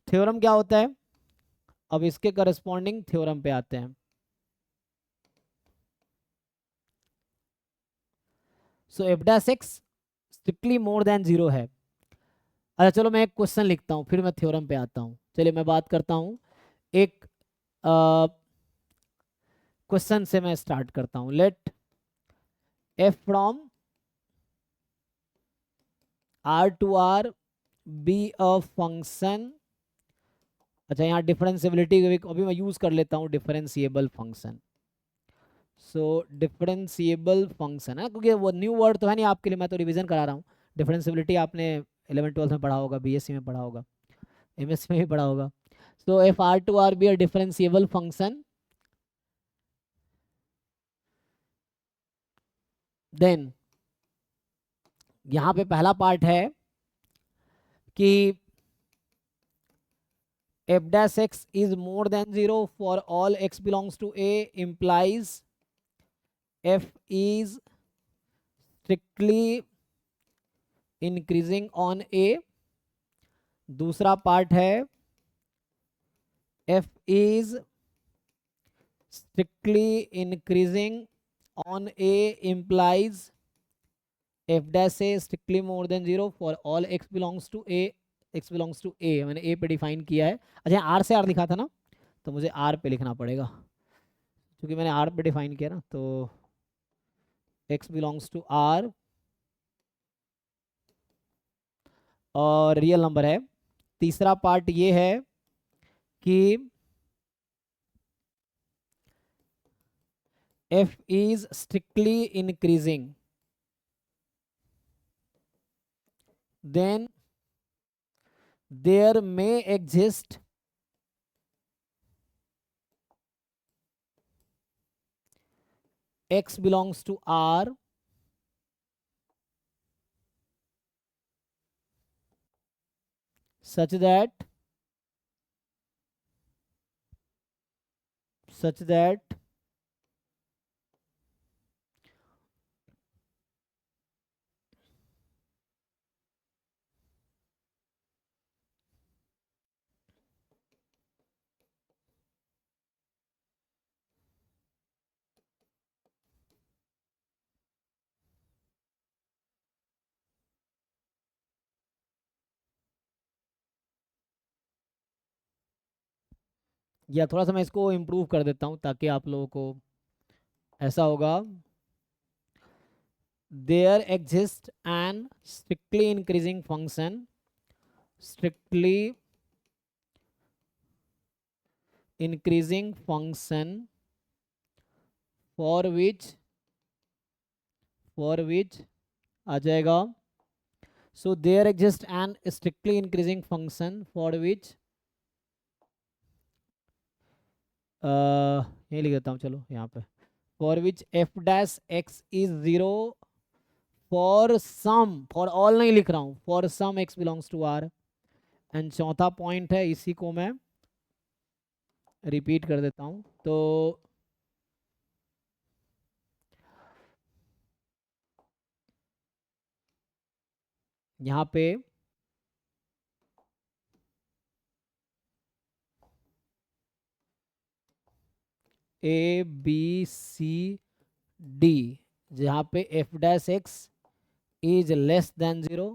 थ्योरम, क्या होता है? अब इसके करस्पॉन्डिंग थ्योरम पे आते हैं। So F dash X strictly more than 0 है। अच्छा चलो मैं एक क्वेश्चन लिखता हूँ फिर मैं थ्योरम पे आता हूँ। चलिए मैं बात करता हूँ एक क्वेश्चन से, मैं स्टार्ट करता हूँ। Let F from R to R be a function. अच्छा यहाँ डिफरेंशिएबिलिटी अभी मैं यूज कर लेता हूँ, डिफरेंशिएबल फंक्शन। सो डिफरेंशिएबल फंक्शन है क्योंकि वो न्यू वर्ड तो है नहीं आपके लिए, मैं तो रिवीजन करा रहा हूँ। डिफरेंशिएबिलिटी आपने 11th 12th में पढ़ा होगा, बीएससी में पढ़ा होगा, एमएससी में भी पढ़ा होगा। So F R to R be a differentiable function, then यहाँ पे पहला पार्ट है कि f dash x is more than 0 for all x belongs to A implies f is strictly increasing on A। दूसरा पार्ट है f is strictly increasing on A implies f dash a strictly more than 0 for all x belongs to A, x belongs to A मैंने A पे define किया है। अच्छा R से R लिखा था ना, तो मुझे R पे लिखना पड़ेगा क्योंकि मैंने R पे डिफाइन किया ना। तो x belongs to R और रियल नंबर है। तीसरा पार्ट ये है कि f is strictly increasing, then there may exist x belongs to R such that या थोड़ा सा मैं इसको इम्प्रूव कर देता हूँ ताकि आप लोगों को ऐसा होगा, there exist an strictly increasing function, strictly increasing function for which आ जाएगा, so there exists an strictly increasing function for which ये लिख देता हूँ चलो यहाँ पे, for which f dash x is 0 for some, for all नहीं लिख रहा हूँ, for some x belongs to R। And चौथा पॉइंट है, इसी को मैं रिपीट कर देता हूँ। तो यहाँ पे ए बी सी डी, जहाँ पे F dash x is less than 0।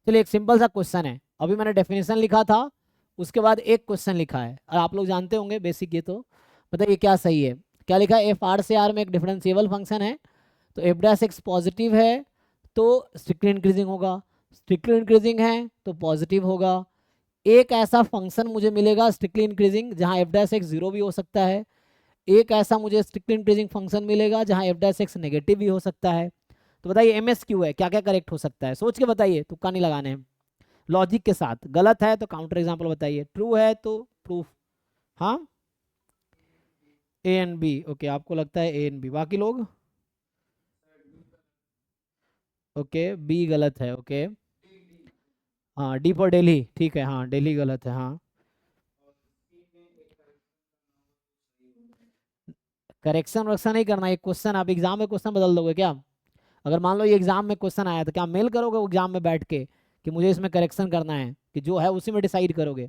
चलिए एक सिंपल सा क्वेश्चन है, अभी मैंने डेफिनेशन लिखा था, उसके बाद एक क्वेश्चन लिखा है, और आप लोग जानते होंगे बेसिक, ये तो बताइए क्या सही है। क्या लिखा है, एफ आर से आर में एक डिफरेंशिएबल फंक्शन है, तो एफ डैश एक्स पॉजिटिव है तो स्ट्रिक्टली इंक्रीजिंग होगा, स्ट्रिक्टली इंक्रीजिंग है तो पॉजिटिव होगा। एक ऐसा फंक्शन मुझे मिलेगा स्ट्रिक्टली इंक्रीजिंग जहाँ एफ डैश एक्स जीरो भी हो सकता है, एक ऐसा मुझे स्ट्रिक्टली इंक्रीजिंग फंक्शन मिलेगा जहाँ एफ डैश एक्स नेगेटिव भी हो सकता है। तो बताइए एम एस क्यू है, क्या क्या करेक्ट हो सकता है, सोच के बताइए, तुक्का नहीं लगाने हैं, लॉजिक के साथ। गलत है तो काउंटर एग्जाम्पल बताइए, ट्रू है तो प्रूफ। हाँ, ए एंड बी, ओके, आपको लगता है ए एंड बी, बाकी लोग ओके, बी गलत है, ओके। हाँ, डी फॉर दिल्ली, ठीक है, हाँ दिल्ली गलत है, हाँ। करेक्शन वरेक्शन नहीं करना, एक क्वेश्चन आप एग्जाम में क्वेश्चन बदल दोगे क्या? अगर मान लो ये एग्जाम में क्वेश्चन आया तो क्या मेल करोगे एग्जाम में बैठ के कि मुझे इसमें करेक्शन करना है, कि जो है उसी में डिसाइड करोगे?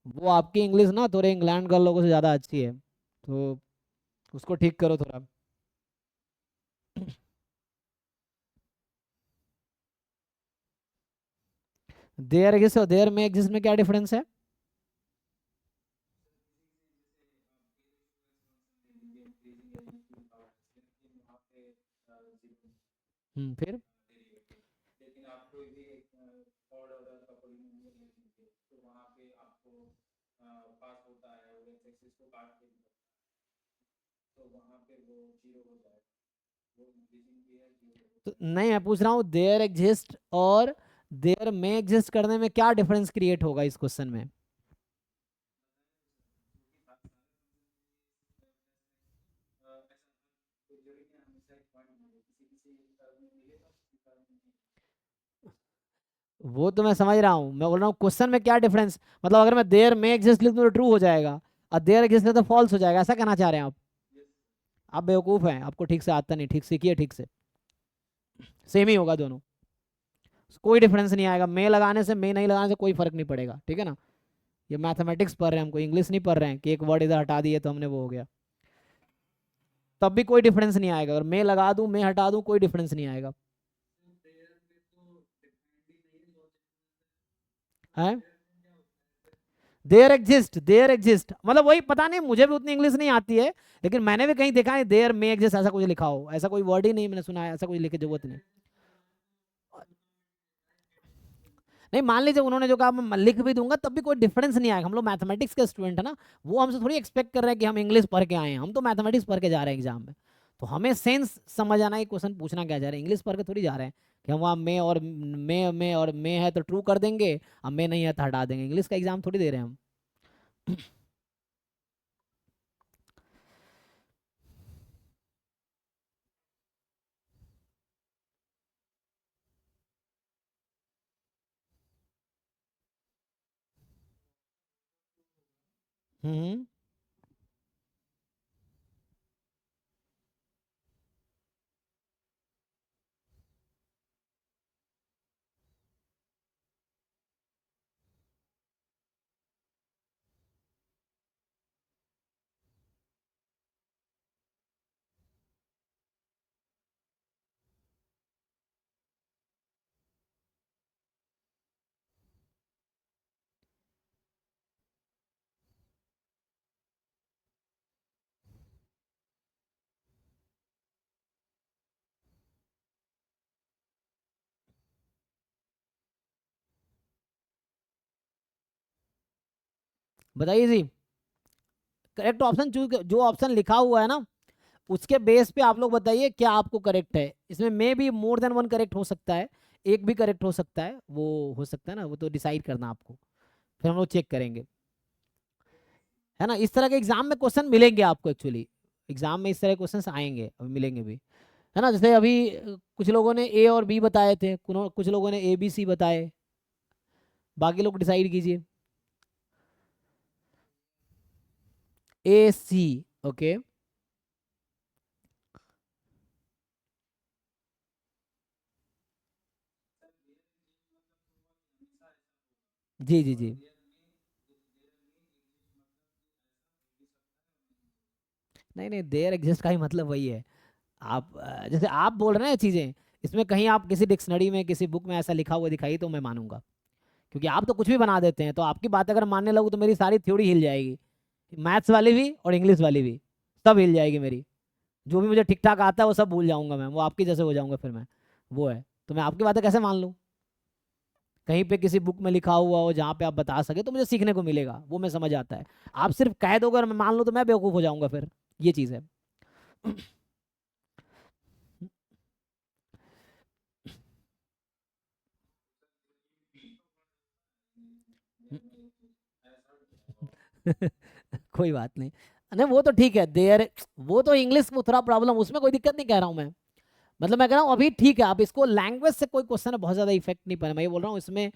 वो आपकी इंग्लिश ना थोड़े इंग्लैंड के लोगों से ज़्यादा अच्छी है, तो उसको ठीक करो थोड़ा। देयर एग्जिस्ट और देयर में एग्जिस्ट में क्या डिफरेंस है? फिर तो नहीं, मैं पूछ रहा हूँ देयर एग्जिस्ट और देयर में एग्जिस्ट करने में क्या डिफरेंस क्रिएट होगा इस क्वेश्चन में? वो तो मैं समझ रहा हूँ, मैं बोल रहा हूँ क्वेश्चन में क्या डिफरेंस, मतलब अगर मैं देयर में एग्जिस्ट लिख दूँ तो ट्रू हो जाएगा, और देयर एग्जिस्ट है तो फॉल्स हो जाएगा, ऐसा कहना चाह रहे हैं आप? आप बेवकूफ़ हैं, आपको ठीक से आता नहीं, ठीक सीखिए ठीक से, सेम ही होगा दोनों, कोई डिफरेंस नहीं आएगा, मे लगाने से मे नहीं लगाने से कोई फर्क नहीं पड़ेगा, ठीक है ना? ये मैथमेटिक्स पढ़ रहे हैं, हमको इंग्लिश नहीं पढ़ रहे हैं कि एक वर्ड इधर हटा दिए तो हमने वो हो गया, तब भी कोई डिफरेंस नहीं आएगा, अगर मैं लगा दूं मैं हटा दूं कोई डिफरेंस नहीं आएगा। है देयर एग्जिस्ट मतलब वही, पता नहीं, मुझे भी उतनी इंग्लिश नहीं आती है, लेकिन मैंने भी कहीं देखा है देयर में एग्जिस्ट ऐसा कुछ लिखा हो, ऐसा कोई वर्ड ही नहीं मैंने सुना है, ऐसा कुछ लिखे जरूरत नहीं। नहीं, मान लीजिए उन्होंने जो कहा मैं लिख भी दूंगा तब भी कोई डिफरेंस नहीं आएगा, हम लोग मैथमेटिक्स के स्टूडेंट है ना, वो हमसे थोड़ी एक्सपेक्ट कर रहे हैं कि हम इंग्लिश पढ़ के आए हैं, हम तो मैथमेटिक्स पढ़ के जा रहे हैं एग्जाम में, तो हमें सेंस समझ आना है क्वेश्चन पूछना क्या जा रहा है, इंग्लिश पढ़ के थोड़ी जा रहे हैं कि हम वहाँ मे है तो ट्रू कर देंगे, अब मे नहीं है तो हटा देंगे, इंग्लिश का एग्जाम थोड़ी दे रहे हैं हम। हम्म बताइए जी, करेक्ट ऑप्शन चूज, जो ऑप्शन लिखा हुआ है ना उसके बेस पे आप लोग बताइए क्या आपको करेक्ट है। इसमें मे भी मोर देन वन करेक्ट हो सकता है, एक भी करेक्ट हो सकता है, वो हो सकता है ना, वो तो डिसाइड करना आपको, फिर हम लोग चेक करेंगे, है ना। इस तरह के एग्जाम में क्वेश्चन मिलेंगे आपको, एक्चुअली एग्जाम में इस तरह के क्वेश्चन आएंगे और मिलेंगे भी, है ना। जैसे अभी कुछ लोगों ने ए और बी बताए थे, कुछ लोगों ने ए बी सी बताए, बाकी लोग डिसाइड कीजिए। ए सी, ओके। जी जी जी। नहीं नहीं, देयर एग्जिस्ट का ही मतलब वही है। आप जैसे आप बोल रहे हैं चीजें, इसमें कहीं आप किसी डिक्शनरी में किसी बुक में ऐसा लिखा हुआ दिखाई तो मैं मानूंगा, क्योंकि आप तो कुछ भी बना देते हैं, तो आपकी बात अगर मानने लगूँ तो मेरी सारी थ्योरी हिल जाएगी, मैथ्स वाली भी और इंग्लिश वाली भी, सब हिल जाएगी मेरी। जो भी मुझे ठीक ठाक आता है वो सब भूल जाऊंगा मैं, वो आपकी जैसे हो जाऊंगा फिर मैं, वो है। तो मैं आपकी बातें कैसे मान लूँ, कहीं पे किसी बुक में लिखा हुआ हो जहाँ पे आप बता सके तो मुझे सीखने को मिलेगा, वो मैं समझ आता है। आप सिर्फ कह दोगे और मैं मान लूँ तो मैं बेवकूफ़ हो जाऊंगा फिर, ये चीज़ है। कोई बात नहीं, नहीं वो तो ठीक है, देयर, वो तो इंग्लिश में थोड़ा प्रॉब्लम, उसमें कोई दिक्कत नहीं कह रहा हूँ मैं। मतलब मैं कह रहा हूँ अभी ठीक है, आप इसको लैंग्वेज से कोई क्वेश्चन बहुत ज्यादा इफेक्ट नहीं पड़े, मैं ये बोल रहा हूँ इसमें,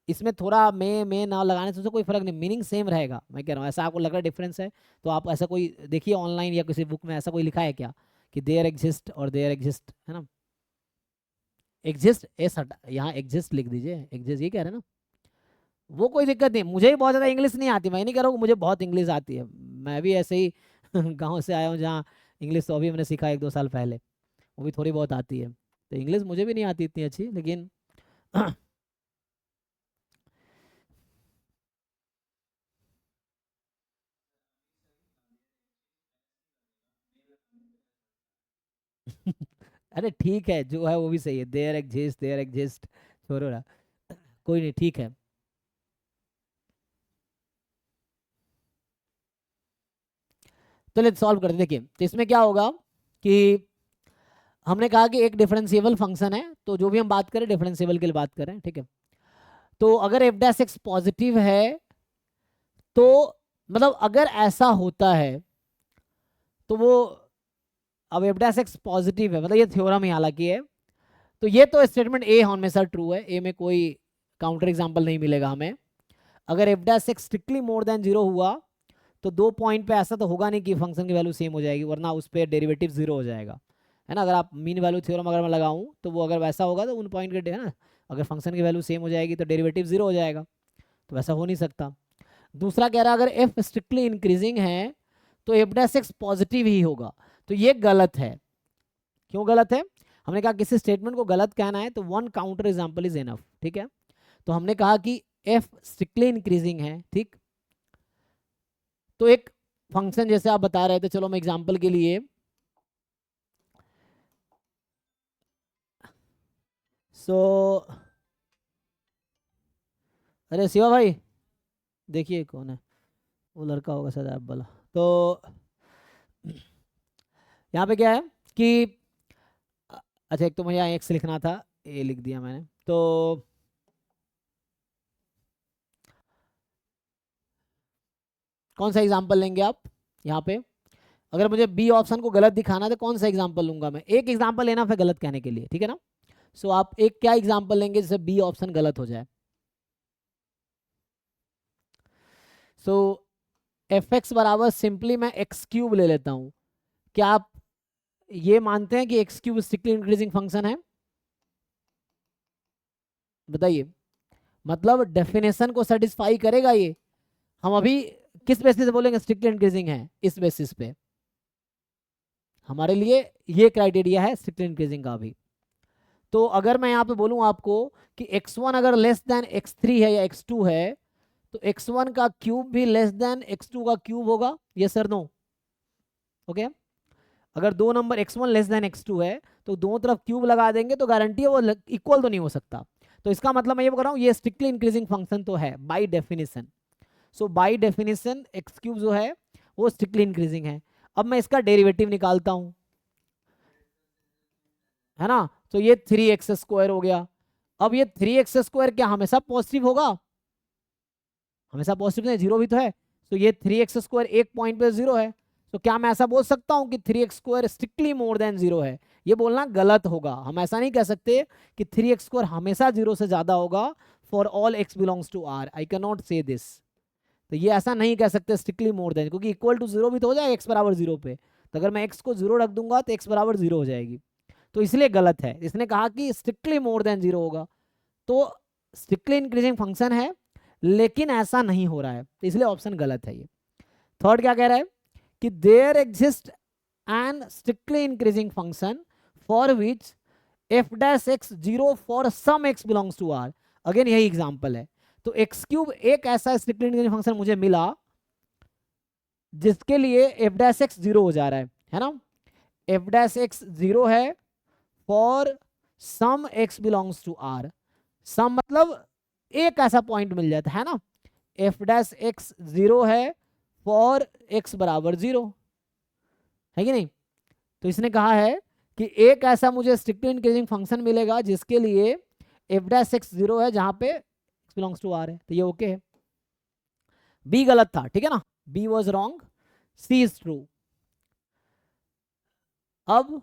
इसमें थोड़ा मैं ना लगाने से उससे कोई फर्क नहीं, मीनिंग सेम रहेगा। मैं कह रहा हूँ ऐसा आपको लग रहा है डिफरेंस है, तो आप ऐसा कोई देखिए ऑनलाइन या किसी बुक में ऐसा कोई लिखा है क्या कि देयर एग्जिस्ट और देयर एग्जिस्ट, है ना। एग्जिस्ट एस हटा, यहाँ एग्जिस्ट लिख दीजिए, एग्जिस्ट ये कह रहे हैं ना। वो कोई दिक्कत नहीं, मुझे भी बहुत ज़्यादा इंग्लिश नहीं आती, मैं नहीं कह रहा हूँ मुझे बहुत इंग्लिश आती है, मैं भी ऐसे ही गांव से आया हूँ जहाँ इंग्लिश तो अभी मैंने सीखा 1-2 साल पहले, वो भी थोड़ी बहुत आती है, तो इंग्लिश मुझे भी नहीं आती इतनी अच्छी, लेकिन अरे ठीक है, जो है वो भी सही है, देयर एग्जिस्ट देयर एग्जिस्ट, छोड़ो ना, कोई नहीं, ठीक है। तो लेट्स सॉल्व करते हैं। देखिए तो इसमें क्या होगा कि हमने कहा कि एक डिफरेंशिएबल फंक्शन है, तो जो भी हम बात करें डिफरेंशिएबल के लिए बात करें, ठीक है। तो अगर एफ डैश एक्स पॉजिटिव है, तो मतलब अगर ऐसा होता है तो वो, अब एफ डैश एक्स पॉजिटिव है, मतलब ये थ्योरम ही हालांकि है, तो ये तो स्टेटमेंट ए हमेशा ट्रू है, ए में कोई काउंटर एग्जांपल नहीं मिलेगा हमें। अगर F dash X strictly more than 0 हुआ तो दो पॉइंट पे ऐसा तो होगा नहीं कि फंक्शन की वैल्यू सेम हो जाएगी, वरना उस पर डेरिवेटिव 0 हो जाएगा, है ना। अगर आप मीन वैल्यू थ्योरम अगर मैं लगाऊं तो वो अगर वैसा होगा तो उन पॉइंट के, है ना, अगर फंक्शन की वैल्यू सेम हो जाएगी तो डेरिवेटिव 0 हो जाएगा, तो वैसा हो नहीं सकता। दूसरा कह रहा है अगर एफ स्ट्रिक्टली इंक्रीजिंग है तो एफ डैश एक्स पॉजिटिव ही होगा, तो ये गलत है। क्यों गलत है, हमने कहा किसी स्टेटमेंट को गलत कहना है तो one counter example is enough, ठीक है। तो हमने कहा कि एफ स्ट्रिक्टली इंक्रीजिंग है, ठीक। तो एक फंक्शन जैसे आप बता रहे थे, चलो मैं एग्जांपल के लिए, सो अरे शिवा भाई, देखिए कौन है, वो लड़का होगा शायद ऐप वाला। तो यहाँ पे क्या है कि अच्छा, एक तो मुझे यहाँ एक्स लिखना था, ए लिख दिया मैंने, तो कौन सा एग्जांपल लेंगे आप यहाँ पे। अगर मुझे बी ऑप्शन को गलत दिखाना है तो कौन सा एग्जांपल लूंगा मैं, एक एग्जांपल लेना फिर गलत कहने के लिए, ठीक है ना। सो आप एक क्या एग्जांपल लेंगे जिससे बी ऑप्शन गलत हो जाए। सो एफ एक्स बराबर सिंपली मैं एक्स क्यूब ले लेता हूँ। क्या आप ये मानते हैं कि x cube strictly increasing function है, बताइए। मतलब डेफिनेशन को सेटिस्फाई करेगा ये, हम अभी किस बेसिस पे बोलेंगे स्ट्रिक्टली इंक्रीजिंग है, इस बेसिस पे हमारे लिए ये क्राइटेरिया है स्ट्रिक्टली इंक्रीजिंग का भी। तो अगर मैं यहाँ पे बोलूँ आपको कि x1 अगर लेस देन x3 है या x2 है, तो x1 का क्यूब भी लेस देन x2 का क्यूब होगा, ये सर नो, ओके। अगर दो number x1 less than x2 है तो दोनों तरफ क्यूब लगा देंगे तो गारंटी है वो इक्वल तो नहीं हो सकता। तो इसका मतलब मैं ये बोल रहा हूँ ये स्ट्रिक्टली इंक्रीजिंग फंक्शन तो है by definition, so by definition x cube जो है वो स्ट्रिक्टली इंक्रीजिंग है। अब मैं इसका डेरिवेटिव निकालता हूं, है ना, तो ये 3x² हो गया। अब ये 3x² क्या हमेशा पॉजिटिव होगा? हमेशा पॉजिटिव नहीं, जीरो भी तो है। तो ये 3x² एक पॉइंट पे जीरो है, तो क्या मैं ऐसा बोल सकता हूं कि 3x² strictly more than zero है? ये बोलना गलत होगा। हम ऐसा नहीं कह सकते कि 3x² हमेशा जीरो से ज्यादा होगा for all x belongs to r। I can not say this. तो ये ऐसा नहीं कह सकते स्ट्रिक्टली मोर देन, क्योंकि इक्वल टू जीरो भी तो हो जाएगा x बराबर जीरो पे। तो अगर मैं x को जीरो रख दूंगा तो x बराबर जीरो हो जाएगी, तो इसलिए गलत है। इसने कहा कि स्ट्रिक्टली मोर देन जीरो होगा, तो स्ट्रिक्टली इंक्रीजिंग फंक्शन है लेकिन ऐसा नहीं हो रहा है, तो इसलिए ऑप्शन गलत है ये। थर्ड क्या कह रहा है कि there exist an strictly increasing function for which F dash X zero for some X belongs to R. Again यही एग्जांपल है। तो एक्स क्यूब एक ऐसा स्ट्रिक्टली इंक्रीजिंग फंक्शन मुझे मिला जिसके लिए एफ डैश एक्स जीरो हो जा रहा है ना। एफ डैश एक्स जीरो है for some X belongs to R. Some मतलब एक ऐसा पॉइंट मिल जाता है ना। एफ डैश एक्स जीरो है फॉर एक्स बराबर जीरो, है कि नहीं। तो इसने कहा है कि एक ऐसा मुझे स्ट्रिक्टली इंक्रीजिंग फंक्शन मिलेगा जिसके लिए एफ डैश एक्स जीरो है जहां पे एक्स बिलोंग्स टू आर है, तो ये ओके है। बी गलत था, ठीक है ना, B was wrong, C is true. अब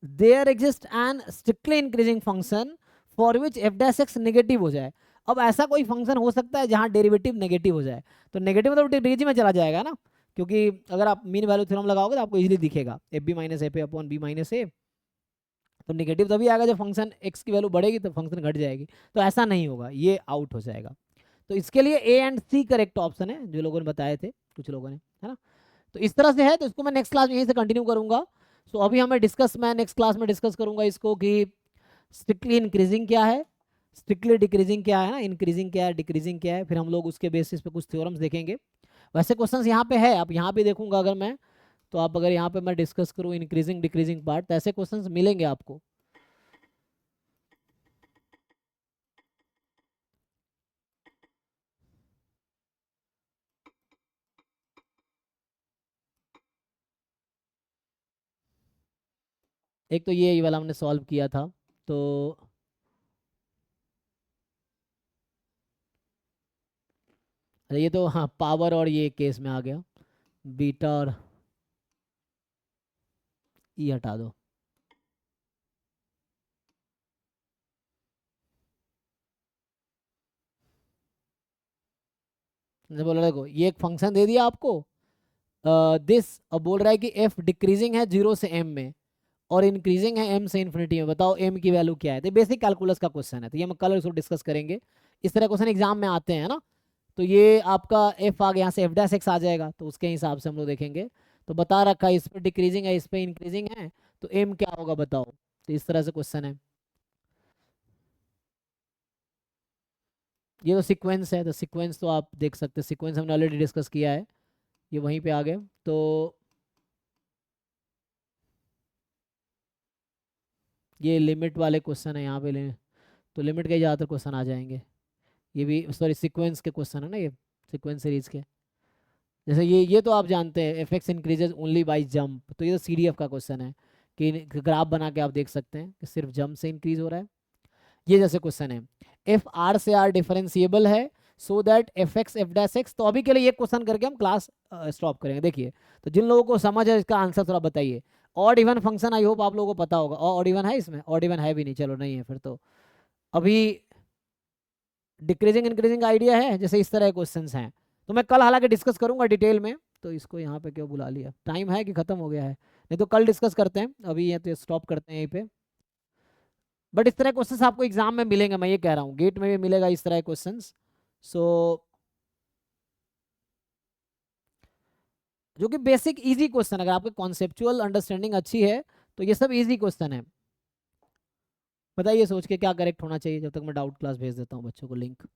there exist an strictly increasing function for which F dash X negative हो जाए। अब ऐसा कोई फंक्शन हो सकता है जहां डेरिवेटिव नेगेटिव हो जाए, तो नेगेटिव मतलब डिग्री में चला जाएगा ना, क्योंकि अगर आप मीन वैल्यू थ्योरम लगाओगे तो आपको इजीली दिखेगा एफ बी माइनस ए पे अपॉन बी माइनस ए। तो नेगेटिव तभी आएगा जब फंक्शन एक्स की वैल्यू बढ़ेगी तो फंक्शन घट जाएगी, तो ऐसा नहीं होगा, ये आउट हो जाएगा। तो इसके लिए A and C correct option है जो लोगों ने बताए थे, कुछ लोगों ने, है ना। तो इस तरह से है, तो इसको मैं नेक्स्ट क्लास में यहीं से कंटिन्यू करूंगा। सो अभी हमें डिस्कस, मैं नेक्स्ट क्लास में डिस्कस करूंगा इसको कि स्ट्रिक्टली इंक्रीजिंग क्या है, स्ट्रिक्टली डिक्रीजिंग क्या है ना, इंक्रीजिंग क्या है, डिक्रीजिंग क्या है, फिर हम लोग उसके बेसिस पे कुछ थ्योरम्स देखेंगे। वैसे क्वेश्चंस यहाँ पे है, आप यहाँ पे देखूंगा अगर मैं, तो आप अगर यहाँ पे मैं डिस्कस करूँ इंक्रीजिंग डिक्रीजिंग पार्ट, तो ऐसे क्वेश्चंस मिलेंगे आपको। एक तो ये वाला हमने सॉल्व किया था, तो अच्छा ये तो हाँ पावर और ये केस में आ गया, बीटा और ई हटा दो। जैसे बोला देखो ये एक फंक्शन दे दिया आपको दिस, अब बोल रहा है कि एफ डिक्रीजिंग है जीरो से एम में और इंक्रीजिंग है एम से इन्फिनिटी में, बताओ एम की वैल्यू क्या है। तो बेसिक कैलकुलस का क्वेश्चन है, तो ये हम कल इसको डिस्कस करेंगे। इस तरह क्वेश्चन एग्जाम में आते हैं ना, तो ये आपका एफ आ गया, यहाँ से एफ डैश एक्स आ जाएगा, तो उसके हिसाब से हम लोग देखेंगे। तो बता रखा है इस पर डिक्रीजिंग है इस पर इंक्रीजिंग है, तो एम क्या होगा बताओ। तो इस तरह से क्वेश्चन है। ये तो सीक्वेंस है, तो सीक्वेंस तो आप देख सकते हैं, सीक्वेंस हमने ऑलरेडी डिस्कस किया है, ये वहीं पे आ गए। तो ये लिमिट वाले क्वेश्चन है यहाँ पे तो लिमिट के ज़्यादातर क्वेश्चन आ जाएंगे। ये भी सॉरी सीक्वेंस के क्वेश्चन है ना, ये सीक्वेंस सीरीज के। जैसे ये तो आप जानते हैं F x increases only by jump, तो ये तो सी डी एफ का क्वेश्चन है कि ग्राफ बना के आप देख सकते हैं कि सिर्फ जंप से इंक्रीज हो रहा है। ये जैसे क्वेश्चन है एफ आर से आर डिफरेंशिएबल है so that F x F dash x. तो अभी के लिए ये क्वेश्चन करके हम क्लास स्टॉप करेंगे। देखिए तो जिन लोगों को समझ है इसका आंसर थोड़ा बताइए। Odd even function I hope आप लोगों को पता होगा, ऑड इवन है इसमें, ऑड इवन है भी नहीं, चलो नहीं है फिर तो। अभी डिक्रीजिंग इंक्रीजिंग आइडिया है, जैसे इस तरह के क्वेश्चंस हैं, तो मैं कल हालांकि डिस्कस करूंगा डिटेल में। तो इसको यहाँ पे क्यों बुला लिया, टाइम है कि खत्म हो गया है? नहीं तो कल डिस्कस करते हैं, अभी ये तो स्टॉप करते हैं यहीं पे। बट इस तरह क्वेश्चंस आपको एग्जाम में मिलेंगे, मैं ये कह रहा हूँ गेट में भी मिलेगा इस तरह के क्वेश्चंस। सो जो कि बेसिक इजी क्वेश्चन, अगर आपकी कॉन्सेप्चुअल अंडरस्टैंडिंग अच्छी है तो ये सब इजी क्वेश्चन है। बताइए सोच के क्या करेक्ट होना चाहिए, जब तक मैं डाउट क्लास भेज देता हूँ बच्चों को लिंक।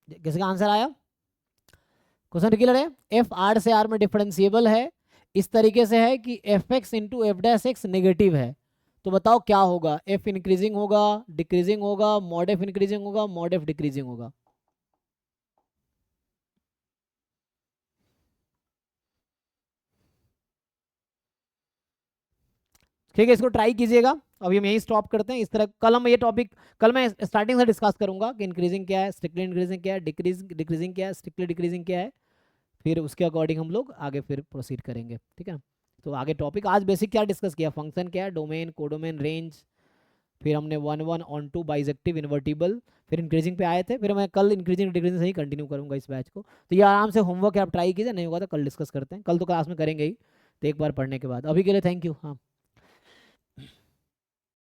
किसी का आंसर आया? क्वेश्चन क्लियर है? एफ आर से आर में डिफरेंशिएबल है, इस तरीके से है कि F x into F dash X negative है, तो बताओ क्या होगा? एफ इंक्रीजिंग होगा, डिक्रीजिंग होगा, मॉड एफ इंक्रीजिंग होगा, मॉड एफ डिक्रीजिंग होगा? ठीक है, इसको ट्राई कीजिएगा। अभी हम यही स्टॉप करते हैं। इस तरह कल हम ये टॉपिक, कल मैं स्टार्टिंग से डिस्कस करूंगा कि इंक्रीजिंग क्या है, स्ट्रिक्टली इंक्रीजिंग क्या है, डिक्रीजिंग क्या है, स्ट्रिक्टली डिक्रीजिंग क्या है, फिर उसके अकॉर्डिंग हम लोग आगे फिर प्रोसीड करेंगे। ठीक है, तो आगे टॉपिक आज बेसिक क्या डिस्कस किया, फंक्शन क्या है, डोमेन, कोडोमेन, रेंज, फिर हमने 1 1 ऑन टू बाइजेक्टिव इन्वर्टिबल, फिर इंक्रीजिंग पे आए थे। फिर मैं कल इंक्रीजिंग डिक्रीजिंग से ही कंटिन्यू करूंगा इस बैच को। तो ये आराम से होमवर्क है, आप ट्राई कीजिए, नहीं होगा तो कल डिस्कस करते हैं, कल तो क्लास में करेंगे ही, तो एक बार पढ़ने के बाद। अभी के लिए थैंक यू। हाँ।